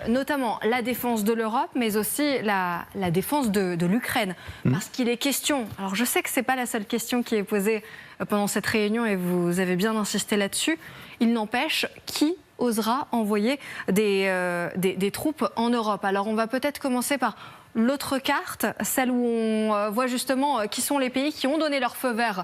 notamment la défense de l'Europe, mais aussi la défense de l'Ukraine. Parce qu'il est question, alors je sais que ce n'est pas la seule question qui est posée pendant cette réunion, et vous avez bien insisté là-dessus, il n'empêche, qui osera envoyer des troupes en Europe? Alors on va peut-être commencer par l'autre carte, celle où on voit justement qui sont les pays qui ont donné leur feu vert.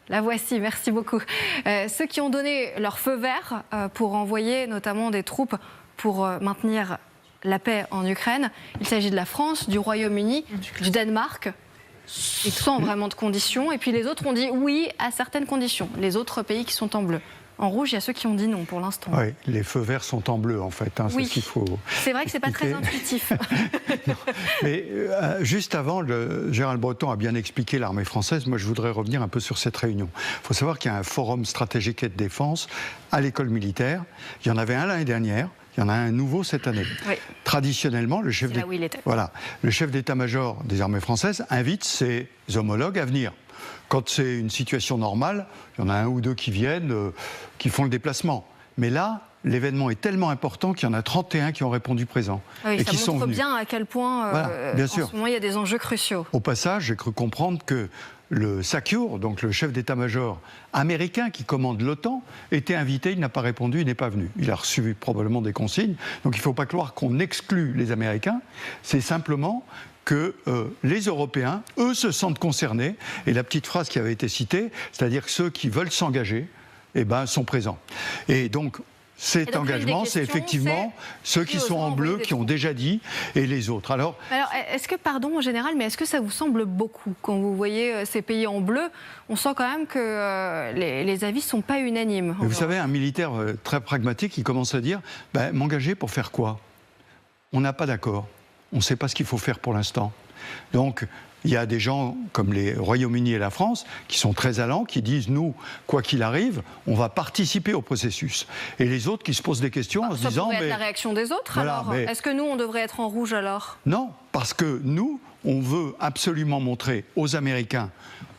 La voici, merci beaucoup. Ceux qui ont donné leur feu vert pour envoyer notamment des troupes pour maintenir la paix en Ukraine. Il s'agit de la France, du Royaume-Uni, du Danemark, sans vraiment de conditions. Et puis les autres ont dit oui à certaines conditions. Les autres pays qui sont en bleu. En rouge, il y a ceux qui ont dit non pour l'instant. Oui, les feux verts sont en bleu en fait. Oui, c'est ce qu'il faut. C'est vrai que c'est pas très intuitif. Non, mais juste avant, Gérald Breton a bien expliqué l'armée française. Moi, je voudrais revenir un peu sur cette réunion. Il faut savoir qu'il y a un forum stratégique et de défense à l'école militaire. Il y en avait un l'année dernière. Il y en a un nouveau cette année. Oui. Traditionnellement, le chef d'état-major des armées françaises invite ses homologues à venir. Quand c'est une situation normale, il y en a un ou deux qui viennent, qui font le déplacement. Mais là, l'événement est tellement important qu'il y en a 31 qui ont répondu présent. Oui, et qui sont venus. Ça montre bien à quel point, bien en sûr. ce moment, il y a des enjeux cruciaux. Au passage, j'ai cru comprendre que le SACEUR, donc le chef d'état-major américain qui commande l'OTAN, était invité, il n'a pas répondu, il n'est pas venu. Il a reçu probablement des consignes. Donc il ne faut pas croire qu'on exclut les Américains. C'est simplement que les Européens, eux, se sentent concernés. Et la petite phrase qui avait été citée, c'est-à-dire que ceux qui veulent s'engager, sont présents. Et donc, cet engagement, c'est effectivement ceux qui sont en bleu, qui ont déjà dit, et les autres. Alors est-ce que, pardon, en général, mais est-ce que ça vous semble beaucoup quand vous voyez ces pays en bleu? On sent quand même que les avis ne sont pas unanimes. Vous savez, un militaire très pragmatique, il commence à dire m'engager pour faire quoi? On n'a pas d'accord. On ne sait pas ce qu'il faut faire pour l'instant. Donc, il y a des gens comme les Royaume-Uni et la France qui sont très allants, qui disent, nous, quoi qu'il arrive, on va participer au processus. Et les autres qui se posent des questions en se disant... Ça pourrait être la réaction des autres, voilà, alors est-ce que nous, on devrait être en rouge alors? Non, parce que nous, on veut absolument montrer aux Américains,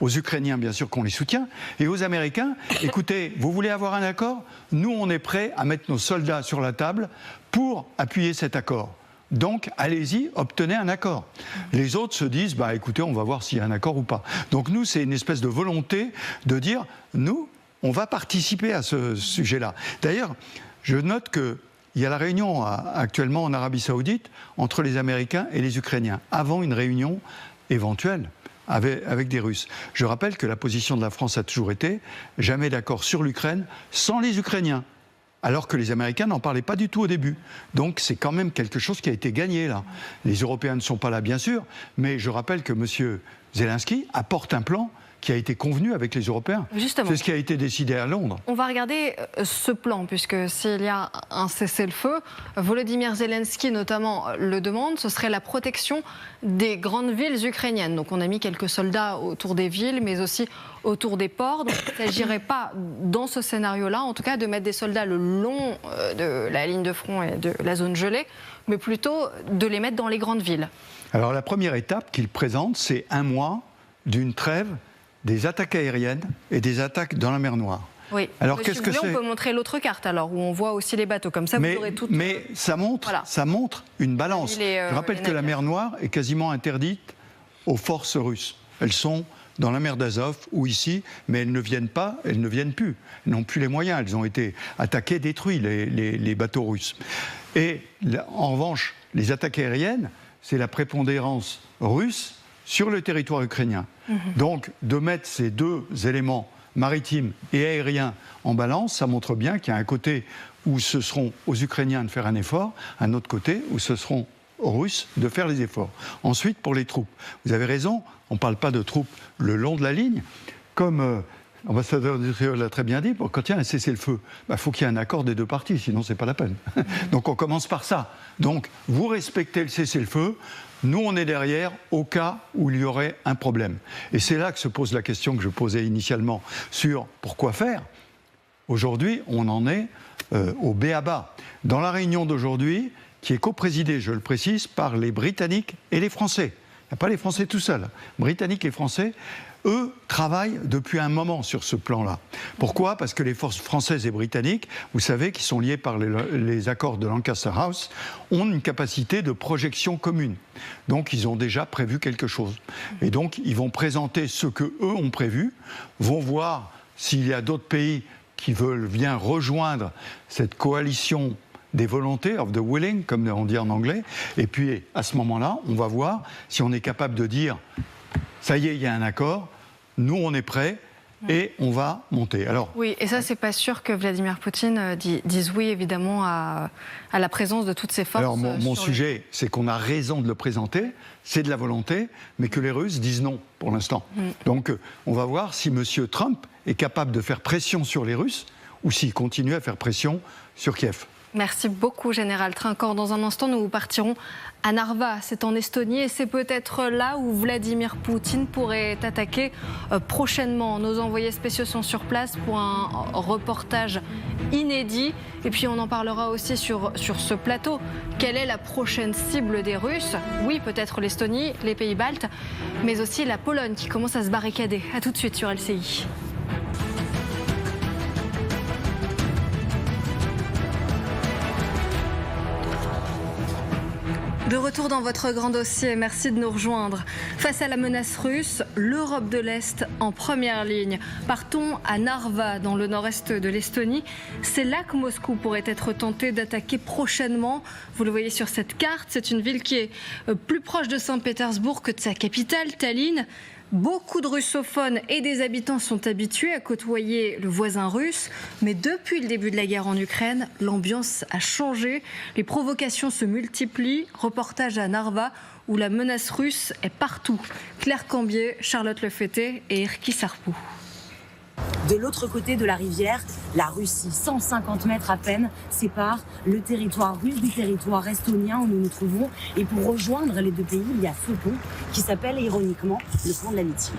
aux Ukrainiens bien sûr qu'on les soutient, et aux Américains, écoutez, vous voulez avoir un accord? Nous, on est prêts à mettre nos soldats sur la table pour appuyer cet accord. Donc, allez-y, obtenez un accord. Les autres se disent, écoutez, on va voir s'il y a un accord ou pas. Donc nous, c'est une espèce de volonté de dire, nous, on va participer à ce sujet-là. D'ailleurs, je note qu'il y a la réunion actuellement en Arabie Saoudite entre les Américains et les Ukrainiens, avant une réunion éventuelle avec des Russes. Je rappelle que la position de la France a toujours été, jamais d'accord sur l'Ukraine sans les Ukrainiens. Alors que les Américains n'en parlaient pas du tout au début. Donc c'est quand même quelque chose qui a été gagné là. Les Européens ne sont pas là bien sûr, mais je rappelle que M. Zelensky apporte un plan qui a été convenu avec les Européens. Justement. C'est ce qui a été décidé à Londres. On va regarder ce plan, puisque s'il y a un cessez-le-feu, Volodymyr Zelensky notamment le demande, ce serait la protection des grandes villes ukrainiennes. Donc on a mis quelques soldats autour des villes, mais aussi autour des ports. Donc il ne s'agirait pas, dans ce scénario-là, en tout cas, de mettre des soldats le long de la ligne de front et de la zone gelée, mais plutôt de les mettre dans les grandes villes. Alors la première étape qu'il présente, c'est un mois d'une trêve des attaques aériennes et des attaques dans la mer Noire. Oui. Alors, qu'est-ce que c'est ? On peut montrer l'autre carte, alors, où on voit aussi les bateaux. Comme ça, vous aurez tout. Mais ça montre une balance. Je rappelle que la mer Noire est quasiment interdite aux forces russes. Elles sont dans la mer d'Azov ou ici, mais elles ne viennent plus. Elles n'ont plus les moyens. Elles ont été attaquées, détruites, les bateaux russes. Et en revanche, les attaques aériennes, c'est la prépondérance russe sur le territoire ukrainien. Donc, de mettre ces deux éléments maritimes et aériens en balance, ça montre bien qu'il y a un côté où ce seront aux Ukrainiens de faire un effort, un autre côté où ce seront aux Russes de faire les efforts. Ensuite, pour les troupes, vous avez raison, on ne parle pas de troupes le long de la ligne, comme l'ambassadeur d'Israël l'a très bien dit, quand il y a un cessez-le-feu, faut qu'il y ait un accord des deux parties, sinon c'est pas la peine. Donc on commence par ça. Donc vous respectez le cessez-le-feu, nous on est derrière au cas où il y aurait un problème. Et c'est là que se pose la question que je posais initialement sur pourquoi faire. Aujourd'hui, on en est au b.a.-ba. Dans la réunion d'aujourd'hui, qui est coprésidée, je le précise, par les Britanniques et les Français. Il n'y a pas les Français tout seuls. Britanniques et Français, eux, travaillent depuis un moment sur ce plan-là. Pourquoi ? Parce que les forces françaises et britanniques, vous savez, qui sont liées par les accords de Lancaster House, ont une capacité de projection commune. Donc, ils ont déjà prévu quelque chose. Et donc, ils vont présenter ce qu'eux ont prévu, vont voir s'il y a d'autres pays qui veulent bien rejoindre cette coalition des volontés, of the willing, comme on dit en anglais. Et puis, à ce moment-là, on va voir si on est capable de dire ça y est, il y a un accord, nous, on est prêts et on va monter. Alors, oui, et ça, c'est pas sûr que Vladimir Poutine dise oui, évidemment, à la présence de toutes ces forces. Alors, mon sujet, c'est qu'on a raison de le présenter, c'est de la volonté, mais que les Russes disent non, pour l'instant. Donc, on va voir si M. Trump est capable de faire pression sur les Russes ou s'il continue à faire pression sur Kiev. Merci beaucoup, Général Trinquant. Dans un instant, nous partirons à Narva, c'est en Estonie, et c'est peut-être là où Vladimir Poutine pourrait attaquer prochainement. Nos envoyés spéciaux sont sur place pour un reportage inédit. Et puis on en parlera aussi sur ce plateau. Quelle est la prochaine cible des Russes ? Oui, peut-être l'Estonie, les pays baltes, mais aussi la Pologne qui commence à se barricader. A tout de suite sur LCI. De retour dans votre grand dossier, merci de nous rejoindre. Face à la menace russe, l'Europe de l'Est en première ligne. Partons à Narva, dans le nord-est de l'Estonie. C'est là que Moscou pourrait être tenté d'attaquer prochainement. Vous le voyez sur cette carte, c'est une ville qui est plus proche de Saint-Pétersbourg que de sa capitale, Tallinn. Beaucoup de russophones et des habitants sont habitués à côtoyer le voisin russe, mais depuis le début de la guerre en Ukraine, l'ambiance a changé. Les provocations se multiplient. Reportage à Narva où la menace russe est partout. Claire Cambier, Charlotte Lefetté et Erki Sarpou. De l'autre côté de la rivière, la Russie, 150 mètres à peine, sépare le territoire russe du territoire estonien où nous nous trouvons. Et pour rejoindre les deux pays, il y a ce pont qui s'appelle ironiquement le pont de l'amitié.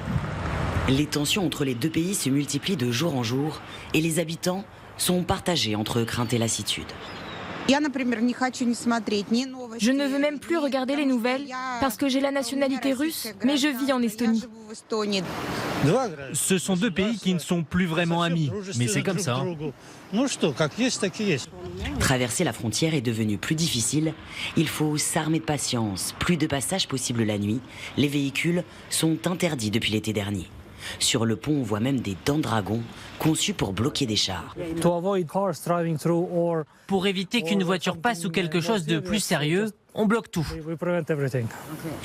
Les tensions entre les deux pays se multiplient de jour en jour et les habitants sont partagés entre crainte et lassitude. Je ne veux même plus regarder les nouvelles parce que j'ai la nationalité russe, mais je vis en Estonie. Ce sont deux pays qui ne sont plus vraiment amis, mais c'est comme ça. Traverser la frontière est devenu plus difficile. Il faut s'armer de patience. Plus de passages possibles la nuit. Les véhicules sont interdits depuis l'été dernier. Sur le pont, on voit même des dents de dragon conçues pour bloquer des chars. Pour éviter qu'une voiture passe ou quelque chose de plus sérieux, on bloque tout.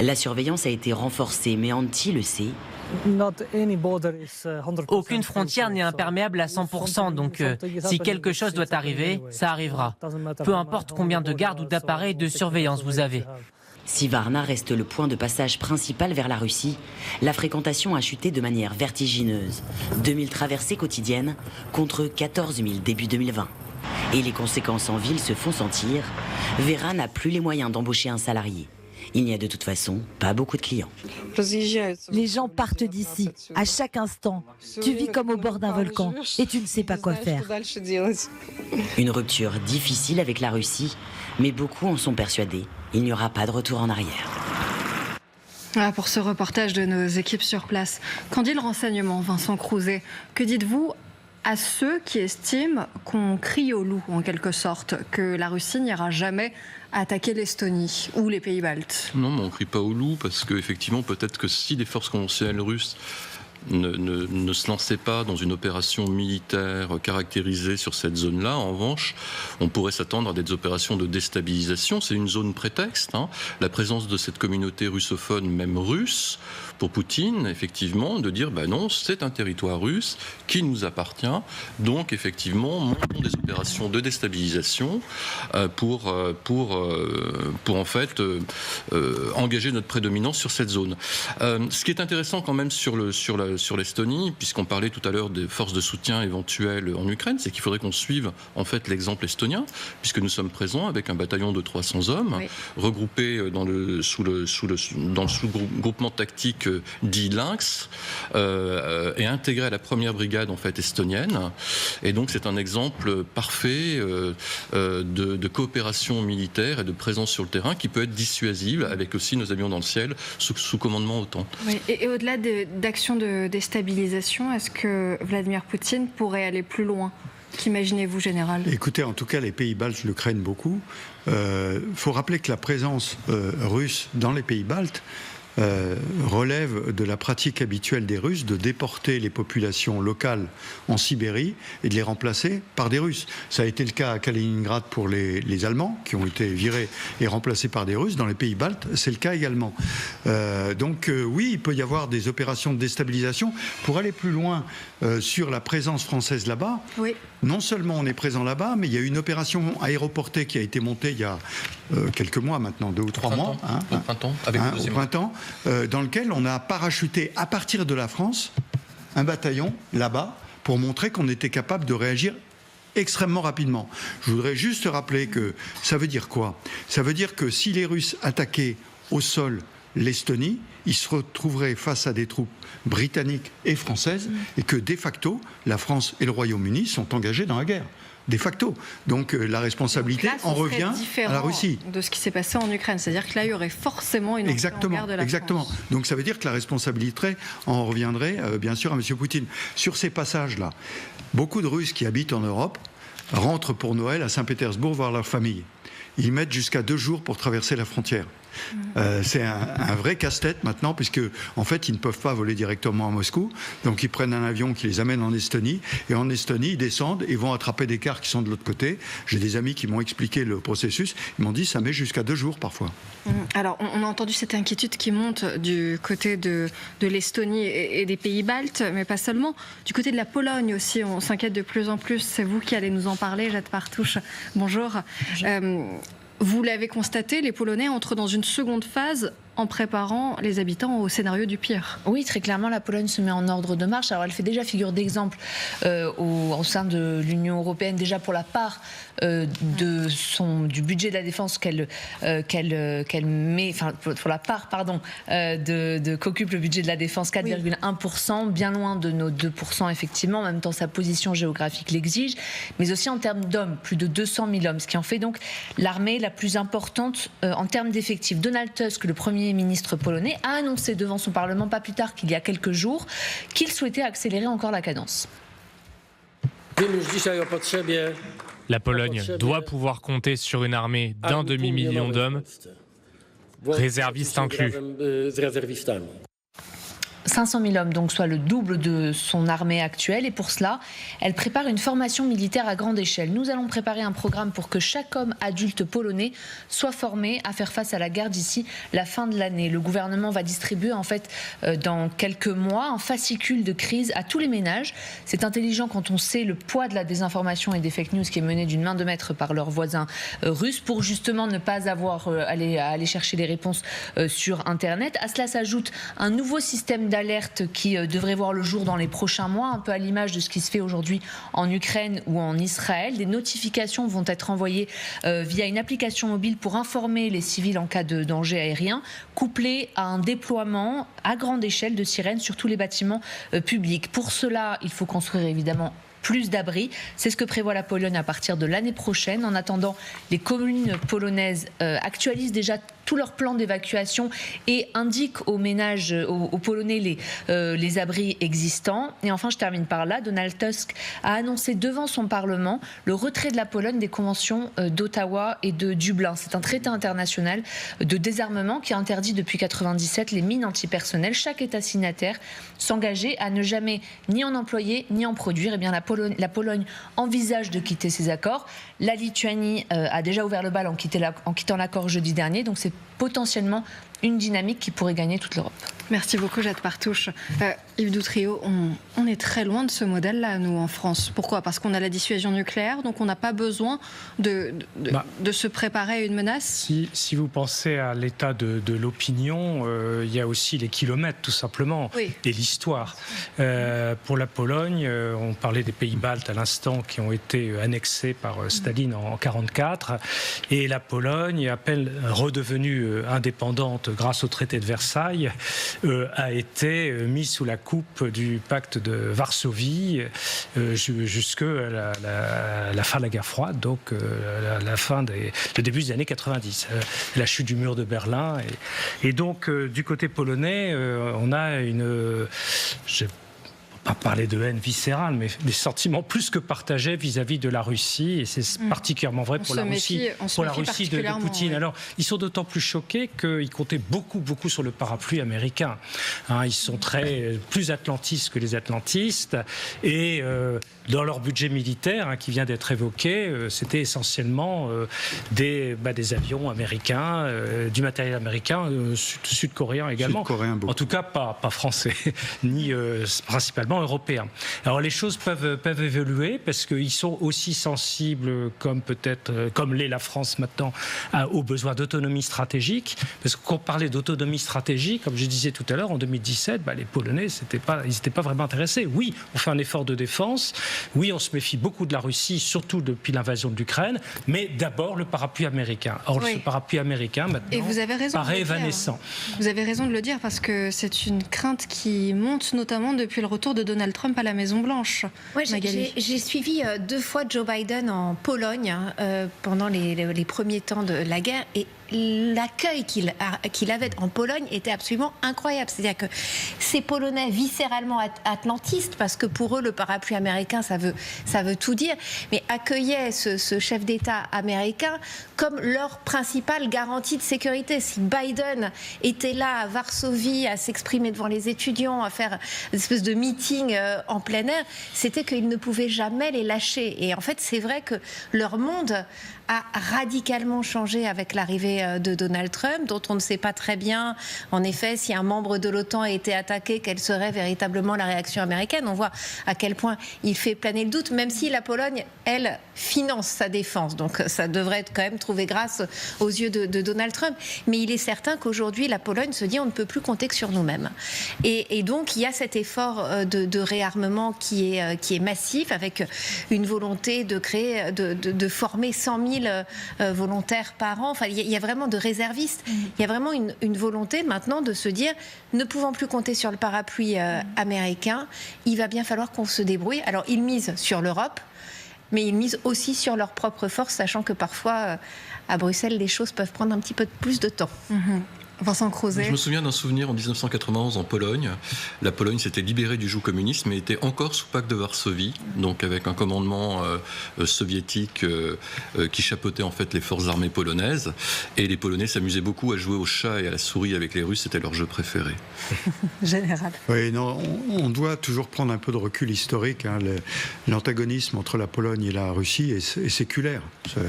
La surveillance a été renforcée, mais Antti le sait. Aucune frontière n'est imperméable à 100%, donc si quelque chose doit arriver, ça arrivera. Peu importe combien de gardes ou d'appareils de surveillance vous avez. Si Varna reste le point de passage principal vers la Russie, la fréquentation a chuté de manière vertigineuse. 2000 traversées quotidiennes contre 14 000 début 2020. Et les conséquences en ville se font sentir. Vera n'a plus les moyens d'embaucher un salarié. Il n'y a de toute façon pas beaucoup de clients. Les gens partent d'ici, à chaque instant. Tu vis comme au bord d'un volcan et tu ne sais pas quoi faire. Une rupture difficile avec la Russie, mais beaucoup en sont persuadés. Il n'y aura pas de retour en arrière. Voilà pour ce reportage de nos équipes sur place. Qu'en dit le renseignement, Vincent Crouzet ? Que dites-vous à ceux qui estiment qu'on crie au loup, en quelque sorte, que la Russie n'ira jamais attaquer l'Estonie ou les pays baltes? Non, mais on ne crie pas au loup, parce qu'effectivement, peut-être que si les forces conventionnelles russes ne se lançaient pas dans une opération militaire caractérisée sur cette zone-là, en revanche, on pourrait s'attendre à des opérations de déstabilisation. C'est une zone prétexte. La présence de cette communauté russophone, même russe, pour Poutine, effectivement, de dire non, c'est un territoire russe qui nous appartient. Donc, effectivement, montons des opérations de déstabilisation pour en fait engager notre prédominance sur cette zone. Ce qui est intéressant quand même sur l'Estonie, puisqu'on parlait tout à l'heure des forces de soutien éventuelles en Ukraine, c'est qu'il faudrait qu'on suive en fait l'exemple estonien, puisque nous sommes présents avec un bataillon de 300 hommes, regroupés dans le sous-groupement tactique dit Lynx, et intégrés à la première brigade en fait estonienne. Et donc c'est un exemple parfait de coopération militaire et de présence sur le terrain qui peut être dissuasive, avec aussi nos avions dans le ciel sous commandement OTAN. Oui, et au-delà d'actions de déstabilisation, est-ce que Vladimir Poutine pourrait aller plus loin? Qu'imaginez-vous, général? Écoutez, en tout cas, les pays baltes le craignent beaucoup. Faut rappeler que la présence russe dans les pays baltes relève de la pratique habituelle des Russes de déporter les populations locales en Sibérie et de les remplacer par des Russes. Ça a été le cas à Kaliningrad pour les Allemands, qui ont été virés et remplacés par des Russes. Dans les pays baltes, c'est le cas également. Donc oui, il peut y avoir des opérations de déstabilisation. Pour aller plus loin sur la présence française là-bas, oui. Non seulement on est présent là-bas, mais il y a une opération aéroportée qui a été montée il y a quelques mois maintenant, 2 ou 3 mois. Au printemps, avec le deuxième printemps, dans lequel on a parachuté à partir de la France un bataillon là-bas pour montrer qu'on était capable de réagir extrêmement rapidement. Je voudrais juste rappeler que ça veut dire quoi? Ça veut dire que si les Russes attaquaient au sol l'Estonie, ils se retrouveraient face à des troupes britanniques et françaises et que de facto, la France et le Royaume-Uni sont engagés dans la guerre. De facto. Donc la responsabilité en revient à la Russie. De ce qui s'est passé en Ukraine. C'est-à-dire que là, il y aurait forcément une entrée en guerre de la France. Donc ça veut dire que la responsabilité en reviendrait bien sûr à M. Poutine. Sur ces passages-là, beaucoup de Russes qui habitent en Europe rentrent pour Noël à Saint-Pétersbourg voir leur famille. Ils mettent jusqu'à 2 jours pour traverser la frontière. C'est un vrai casse-tête maintenant, puisque en fait ils ne peuvent pas voler directement à Moscou, donc ils prennent un avion qui les amène en Estonie, et en Estonie ils descendent et vont attraper des cars qui sont de l'autre côté. J'ai des amis qui m'ont expliqué le processus, ils m'ont dit ça met jusqu'à 2 jours parfois. Alors on a entendu cette inquiétude qui monte du côté de l'Estonie et des pays baltes, mais pas seulement, du côté de la Pologne aussi, on s'inquiète de plus en plus. C'est vous qui allez nous en parler, Jade Partouche, bonjour. Vous l'avez constaté, les Polonais entrent dans une seconde phase en préparant les habitants au scénario du pire. Oui, très clairement, la Pologne se met en ordre de marche. Alors, elle fait déjà figure d'exemple au sein de l'Union européenne, déjà pour la part du budget de la défense qu'elle met, enfin, pour la part, qu'occupe le budget de la défense, 4,1%, bien loin de nos 2%, effectivement. En même temps, sa position géographique l'exige, mais aussi en termes d'hommes, plus de 200 000 hommes, ce qui en fait donc l'armée la plus importante en termes d'effectifs. Donald Tusk, le Premier ministre polonais, a annoncé devant son Parlement, pas plus tard qu'il y a quelques jours, qu'il souhaitait accélérer encore la cadence. La Pologne doit pouvoir compter sur une armée d'1 demi-million d'hommes, réservistes inclus. 500 000 hommes, donc soit le double de son armée actuelle. Et pour cela, elle prépare une formation militaire à grande échelle. Nous allons préparer un programme pour que chaque homme adulte polonais soit formé à faire face à la guerre d'ici la fin de l'année. Le gouvernement va distribuer en fait dans quelques mois un fascicule de crise à tous les ménages. C'est intelligent quand on sait le poids de la désinformation et des fake news qui est menée d'une main de maître par leurs voisins russes pour justement ne pas avoir à aller chercher les réponses sur Internet. À cela s'ajoute un nouveau système d'alerte qui devrait voir le jour dans les prochains mois, un peu à l'image de ce qui se fait aujourd'hui en Ukraine ou en Israël. Des notifications vont être envoyées via une application mobile pour informer les civils en cas de danger aérien, couplé à un déploiement à grande échelle de sirènes sur tous les bâtiments publics. Pour cela, il faut construire évidemment plus d'abris. C'est ce que prévoit la Pologne à partir de l'année prochaine. En attendant, les communes polonaises actualisent déjà tous tout leur plan d'évacuation et indiquent aux ménages, aux Polonais, les abris existants. Et enfin, je termine par là, Donald Tusk a annoncé devant son Parlement le retrait de la Pologne des conventions d'Ottawa et de Dublin. C'est un traité international de désarmement qui interdit depuis 1997 les mines antipersonnelles. Chaque État signataire s'engageait à ne jamais ni en employer ni en produire. Eh bien, la Pologne envisage de quitter ces accords. La Lituanie a déjà ouvert le bal en quittant l'accord jeudi dernier. Donc c'est potentiellement une dynamique qui pourrait gagner toute l'Europe. Merci beaucoup, Jade Partouche. Yves Doutrio, on est très loin de ce modèle-là, nous, en France. Pourquoi ? Parce qu'on a la dissuasion nucléaire, donc on n'a pas besoin de se préparer à une menace. Si vous pensez à l'état de l'opinion, il y a aussi les kilomètres, tout simplement, et l'histoire. Pour la Pologne, on parlait des pays baltes à l'instant qui ont été annexés par Staline en 1944, et la Pologne, à peine redevenue indépendante grâce au traité de Versailles, a été mise sous la coupe du pacte de Varsovie jusque la fin de la guerre froide, donc le début des années 90, la chute du mur de Berlin. Et donc, du côté polonais, on a pas parler de haine viscérale, mais des sentiments plus que partagés vis-à-vis de la Russie, et c'est particulièrement vrai pour la Russie de Poutine. Oui. Alors, ils sont d'autant plus choqués qu'ils comptaient beaucoup sur le parapluie américain. Ils sont plus atlantistes que les atlantistes, et dans leur budget militaire, qui vient d'être évoqué, c'était essentiellement des avions américains, du matériel américain, sud-coréen également. En tout cas, pas français, ni principalement européens. Alors les choses peuvent évoluer parce qu'ils sont aussi sensibles, comme l'est la France maintenant, aux besoins d'autonomie stratégique. Parce qu'on parlait d'autonomie stratégique, comme je disais tout à l'heure, en 2017, les Polonais, ils n'étaient pas vraiment intéressés. Oui, on fait un effort de défense. Oui, on se méfie beaucoup de la Russie, surtout depuis l'invasion de l'Ukraine. Mais d'abord, le parapluie américain. Or, ce parapluie américain, maintenant, paraît évanescent. Vous avez raison de le dire parce que c'est une crainte qui monte, notamment depuis le retour de Donald Trump à la Maison-Blanche. Ouais, j'ai suivi 2 fois Joe Biden en Pologne pendant les premiers temps de la guerre, et l'accueil qu'il avait en Pologne était absolument incroyable. C'est-à-dire que ces Polonais viscéralement atlantistes, parce que pour eux le parapluie américain ça veut tout dire, mais accueillaient ce chef d'État américain comme leur principale garantie de sécurité. Si Biden était là à Varsovie à s'exprimer devant les étudiants, à faire une espèce de meeting en plein air, c'était qu'ils ne pouvaient jamais les lâcher. Et en fait, c'est vrai que leur monde a radicalement changé avec l'arrivée de Donald Trump, dont on ne sait pas très bien, en effet, si un membre de l'OTAN a été attaqué, quelle serait véritablement la réaction américaine. On voit à quel point il fait planer le doute, même si la Pologne, elle, finance sa défense. Donc ça devrait être quand même trouvé grâce aux yeux de Donald Trump. Mais il est certain qu'aujourd'hui, la Pologne se dit on ne peut plus compter que sur nous-mêmes. Et donc, il y a cet effort de réarmement qui est massif, avec une volonté de créer, de former 100 000 volontaires par an. Enfin, il y a vraiment de réservistes. Il y a vraiment une volonté maintenant de se dire, ne pouvant plus compter sur le parapluie américain, il va bien falloir qu'on se débrouille. Alors, ils misent sur l'Europe, mais ils misent aussi sur leurs propres forces, sachant que parfois, à Bruxelles, les choses peuvent prendre un petit peu plus de temps. Vincent Crozet. Je me souviens d'un souvenir en 1991 en Pologne. La Pologne s'était libérée du joug communiste, mais était encore sous pacte de Varsovie, donc avec un commandement soviétique qui chapeautait en fait les forces armées polonaises. Et les Polonais s'amusaient beaucoup à jouer au chat et à la souris avec les Russes, c'était leur jeu préféré. Général. Oui, non, on doit toujours prendre un peu de recul historique. L'antagonisme entre la Pologne et la Russie est séculaire. C'est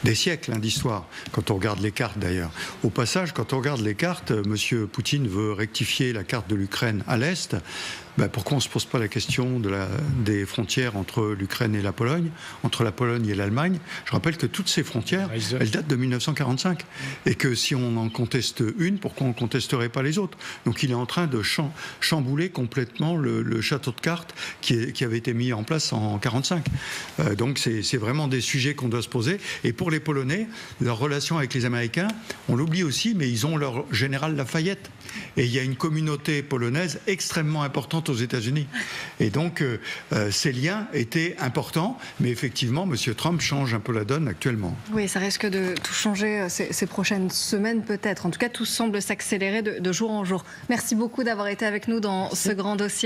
des siècles d'histoire, quand on regarde les cartes d'ailleurs. Au passage, quand on regarde les cartes, M. Poutine veut rectifier la carte de l'Ukraine à l'Est. Pourquoi on ne se pose pas la question des frontières entre l'Ukraine et la Pologne, entre la Pologne et l'Allemagne? Je rappelle que toutes ces frontières, elles datent de 1945. Et que si on en conteste une, pourquoi on ne contesterait pas les autres? Donc il est en train de chambouler complètement le château de cartes qui avait été mis en place en 1945. Donc c'est vraiment des sujets qu'on doit se poser. Et pour les Polonais, leur relation avec les Américains, on l'oublie aussi, mais ils ont leur général Lafayette. Et il y a une communauté polonaise extrêmement importante aux États-Unis. Et donc, ces liens étaient importants, mais effectivement, M. Trump change un peu la donne actuellement. Oui, ça risque de tout changer ces prochaines semaines peut-être. En tout cas, tout semble s'accélérer de jour en jour. Merci beaucoup d'avoir été avec nous dans ce grand dossier.